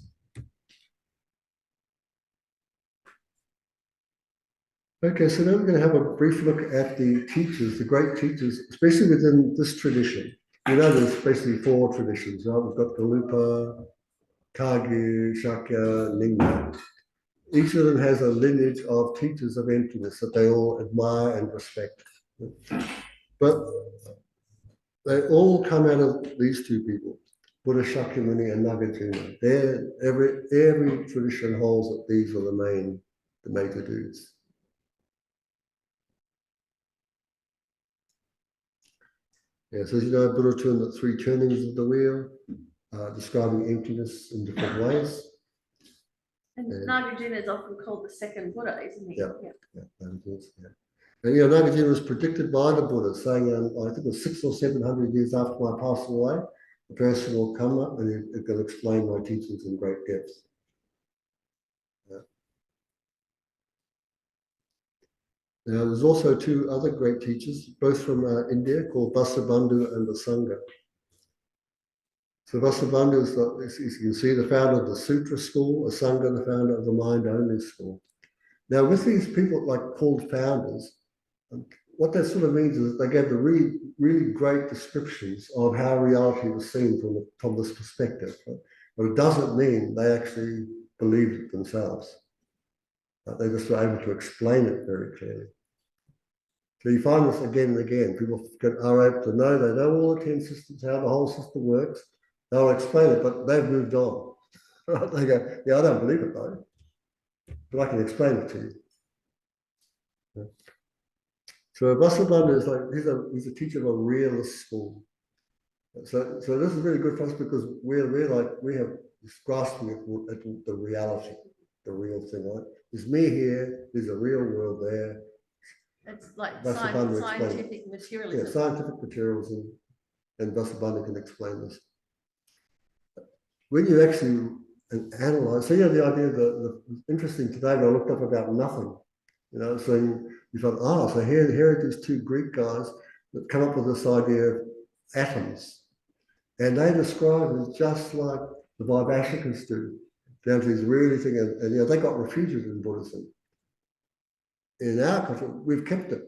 Okay, so now we're going to have a brief look at the teachers, the great teachers, especially within this tradition. You know, there's basically four traditions, right? We've got Galupa, Kagyu, Shakya, Nyingma. Each of them has a lineage of teachers of emptiness that they all admire and respect. But they all come out of these two people, Buddha Shakyamuni and Nagarjuna. Every tradition holds that these are the major dudes. Yeah, so as you know, Buddha turned the three turnings of the wheel, describing emptiness in different ways. And Nagarjuna is often called the second Buddha, isn't he? Yeah. And Nagarjuna was predicted by the Buddha, saying, I think it was 600 or 700 years after my passing away, a person will come up and it will explain my teachings in great depth. Yeah. Now, there's also two other great teachers, both from India, called Vasubandhu and Vasanga. So Vasubandhu is, you can see, the founder of the Sutra school, Vasanga, the founder of the mind-only school. Now, with these people called founders, what that sort of means is they gave the really, really great descriptions of how reality was seen from this perspective. But it doesn't mean they actually believed it themselves. They just were able to explain it very clearly. So you find this again and again. People are able to know, they know all the 10 systems, how the whole system works. They'll explain it, but they've moved on. Right? They go, yeah, I don't believe it though, but I can explain it to you. Yeah. So Vasubandhu is he's a teacher of a realist school. So this is really good for us because we have this grasping at the reality, the real thing, right? There's me here, there's a real world there. It's like Vasubandhu explained it. scientific Yeah, materialism. scientific materials and Vasubandhu can explain this. When you actually analyze, so the idea that interesting today when I looked up about nothing, so you thought, so here are these two Greek guys that come up with this idea of atoms. And they describe it just like the Vaibhashikas do, down to these really thing, and they got refuted in Buddhism. In our culture, we've kept it.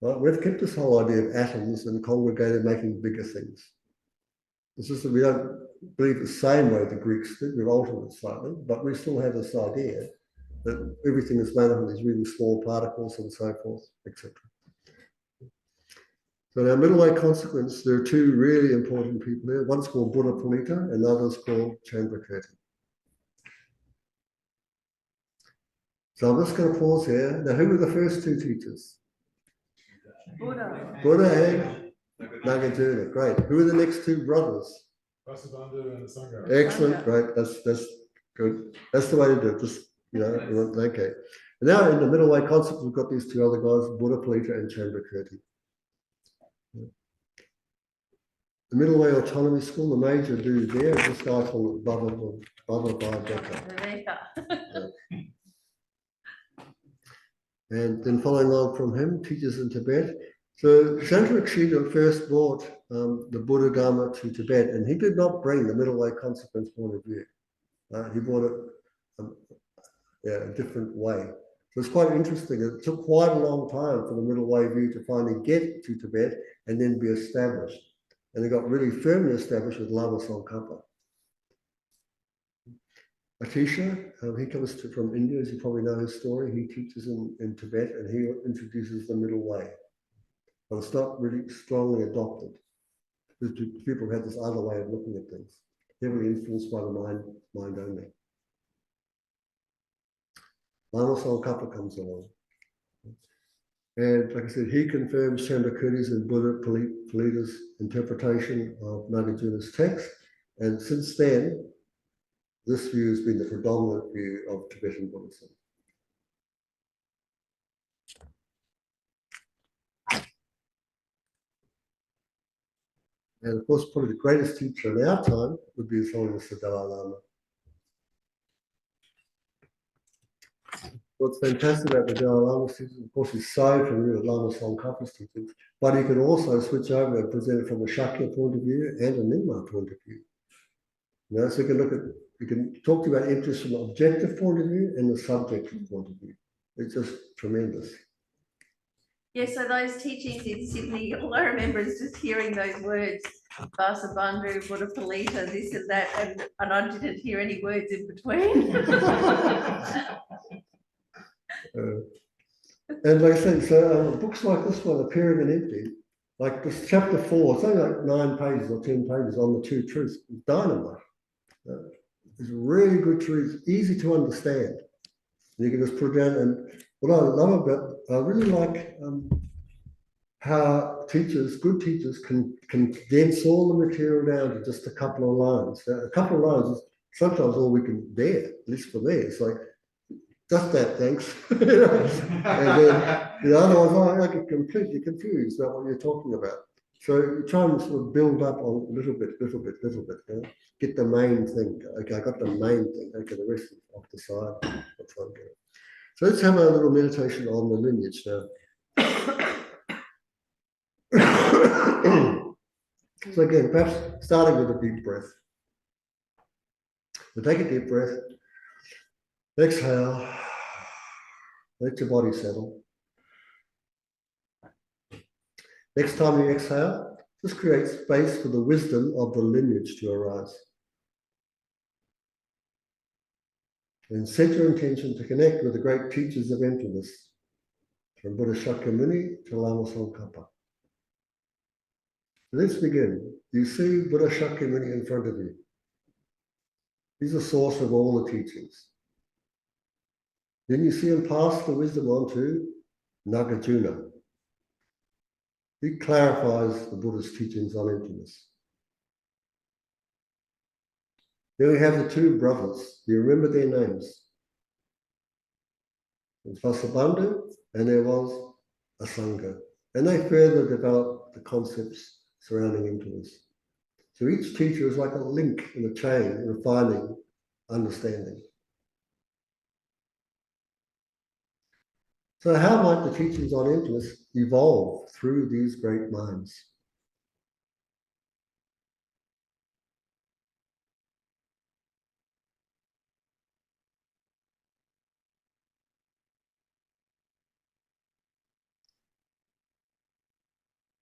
Right? We've kept this whole idea of atoms and congregated making bigger things. It's just that we don't believe the same way the Greeks did. We've altered it slightly, but we still have this idea that everything is made up of these really small particles and so forth, etc. So in our middle way consequence, there are two really important people here. One's called Buddha Palita and the other's called Chandrakirti. So I'm just going to pause here. Now, who were the first two teachers? Buddha. Buddha and Nagarjuna. Great. Who are the next two brothers? Vasubandhu and Sangha. Excellent. Great. That's good. That's the way to do it. Just, okay. And now in the middle way concept, we've got these two other guys, Buddha Palita and Chandrakirti. The middle way autonomy school, the major dude there is this guy called Baba Bhadeka. And then following on from him, teachers in Tibet. So Chandrakirti first brought the Buddha Dharma to Tibet, and he did not bring the middle way consequence point of view. He brought it a different way. So it's quite interesting. It took quite a long time for the middle way view to finally get to Tibet and then be established. And it got really firmly established with Lama Tsongkhapa. Atisha, he comes from India, as you probably know his story. He teaches in Tibet and he introduces the middle way. But it's not really strongly adopted. Because people have this other way of looking at things, heavily influenced by the mind only. Lama Tsongkhapa comes along. And like I said, he confirms Chandrakirti's and Buddha Palita's interpretation of Nagarjuna's text. And since then, this view has been the predominant view of Tibetan Buddhism. And of course, probably the greatest teacher in our time would be His Holiness the Dalai Lama. What's fantastic about the Dalai Lama's teachings, of course, he's so familiar with Lama Tsongkhapa's teachings, but he can also switch over and present it from a Shakya point of view and a Nyingma point of view. So you can talk to you about interest from an objective point of view and the subjective point of view. It's just tremendous. Yeah, so those teachings in Sydney, all I remember is just hearing those words, Vasubandhu, Buddha Palita, this and that, and I didn't hear any words in between. And like I said, so books like this one, Appearing and Empty, like this chapter 4, it's only like 9 pages or 10 pages on the two truths, dynamite. It's really good truth, easy to understand. You can just put it down, and what I love about, I really like how good teachers can condense all the material down to just a couple of lines. A couple of lines is sometimes all we can bear, at least for me. It's like, just that, thanks. And then otherwise I get completely confused about what you're talking about. So you try and sort of build up on little bit. Get the main thing. Okay, I got the main thing. Okay, the rest is off the side. That's what I'm doing. So let's have a little meditation on the lineage now. So again, perhaps starting with a deep breath. So take a deep breath. Exhale. Let your body settle. Next time you exhale, just create space for the wisdom of the lineage to arise. And set your intention to connect with the great teachers of emptiness, from Buddha Shakyamuni to Lama Tsongkhapa. Let's begin. You see Buddha Shakyamuni in front of you. He's the source of all the teachings. Then you see him pass the wisdom on to Nagarjuna. He clarifies the Buddha's teachings on emptiness. Then we have the two brothers. Do you remember their names? was Vasubandhu, and there was a Sangha. And they further developed the concepts surrounding emptiness. So each teacher is like a link in a chain, refining understanding. So how might the teachings on emptiness evolve through these great minds?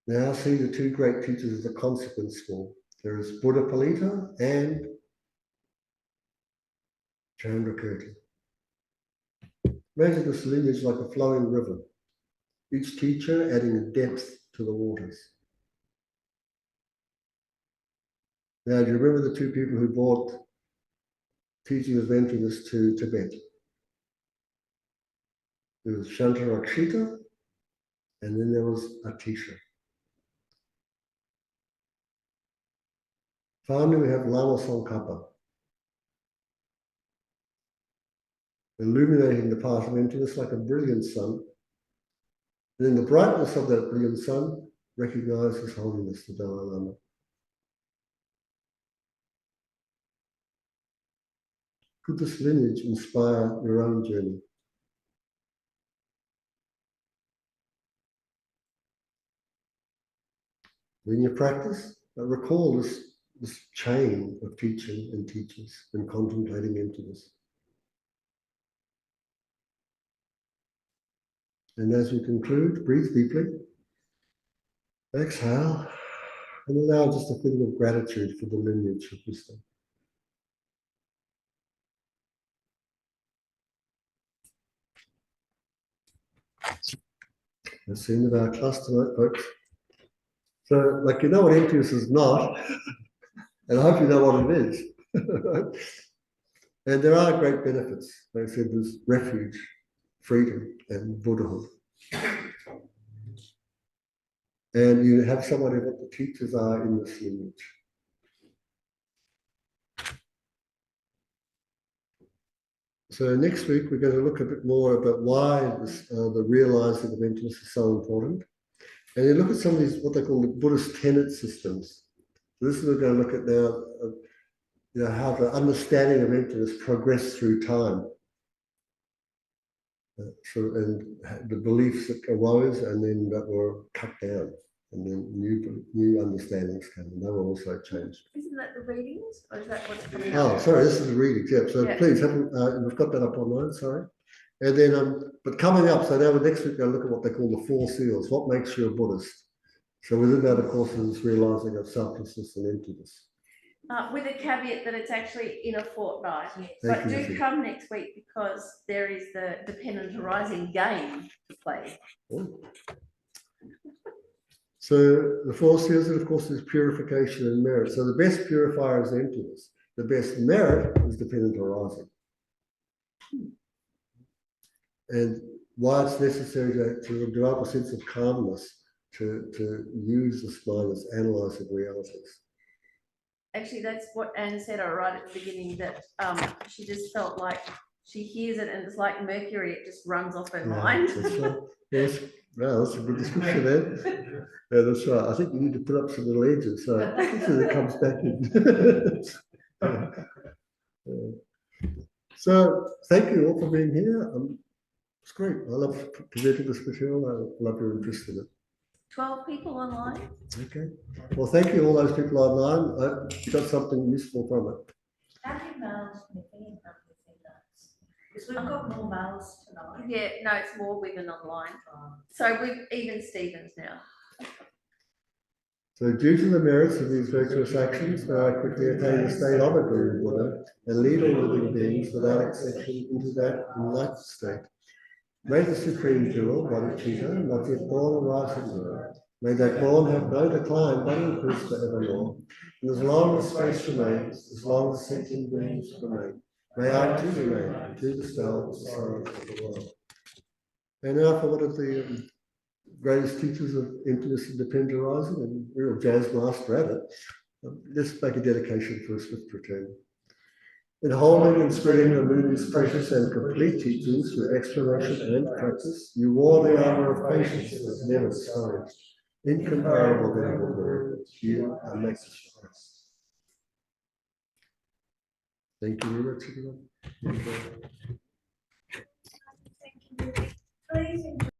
Now see the two great teachers of the consequent school. There is Buddha Palita and Chandrakirti. Imagine this lineage like a flowing river, each teacher adding a depth to the waters. Now, do you remember the two people who brought teachings of emptiness to Tibet? There was Shantarakshita, and then there was Atisha. Finally, we have Lama Tsongkhapa, illuminating the path of emptiness like a brilliant sun. And in the brightness of that brilliant sun, recognize His Holiness, the Dalai Lama. Could this lineage inspire your own journey? When you practice, recall this chain of teaching and teachers and contemplating emptiness. And as we conclude, breathe deeply, exhale, and allow just a feeling of gratitude for the lineage of wisdom. That's the end of our class tonight, folks. So, like, you know what emptiness is not, and I hope you know what it is. And there are great benefits. Like I said, there's refuge, freedom, and Buddhahood. And you have someone who what the teachers are in this lineage. So next week we're going to look a bit more about why this, the realizing of emptiness is so important. And then look at some of these, what they call the Buddhist tenet systems. So this is what we're going to look at now, how the understanding of emptiness progressed through time. And the beliefs that arose and then that were cut down. And then new understandings came, and they were also changed. Isn't that the readings, or is that what's coming Oh, up? sorry, this is the readings, yeah. So Yeah. please, we've got that up online, sorry. And then, but coming up, so now next week, we're going to look at what they call the 4 seals. What makes you a Buddhist? So within that, of course, is realizing of selflessness and emptiness. With a caveat that it's actually in a fortnight. Thank But you, do Nikki. come next week because there is the dependent arising game to play. Oh. So the 4 seals, of course, is purification and merit. So the best purifier is emptiness. The best merit is dependent arising. And why it's necessary to develop a sense of calmness, to use this mind as analyzing realities. Actually, that's what Anne said right at the beginning, that she just felt like she hears it and it's like mercury, it just runs off her mind. That's right. Yes. Wow, that's a good description there. Yeah, that's right. I think you need to put up some little edges so it comes back in. So thank you all for being here. It's great. I love presenting this material. I love your interest in it. 12 people online. Okay. Well, thank you all those people online. I hope you got something useful from it. How many males within that? Because we've got more males tonight. Yeah, no, it's more women online. So we've even Stevens now. So due to the merits of these virtuous actions, may I quickly attain the state of a Guru Buddha and lead all living beings without exception into that enlightened state. May the Supreme Jewel, Bodhicitta, not yet born arise and grow. May that born have no decline but increase forevermore. And as long as space remains, as long as sentient beings remain, may I too remain to dispel the sorrows of the world. And now for one of the greatest teachers of emptiness and dependent arising and real jazz master at it, let's make a dedication for a swift return. In holding and spreading the Buddha's precious and complete teachings through explanation and practice, you wore the armor of patience that is never discouraged. Incomparable venerable, you are magnificent. Thank you very much, everyone. Thank you.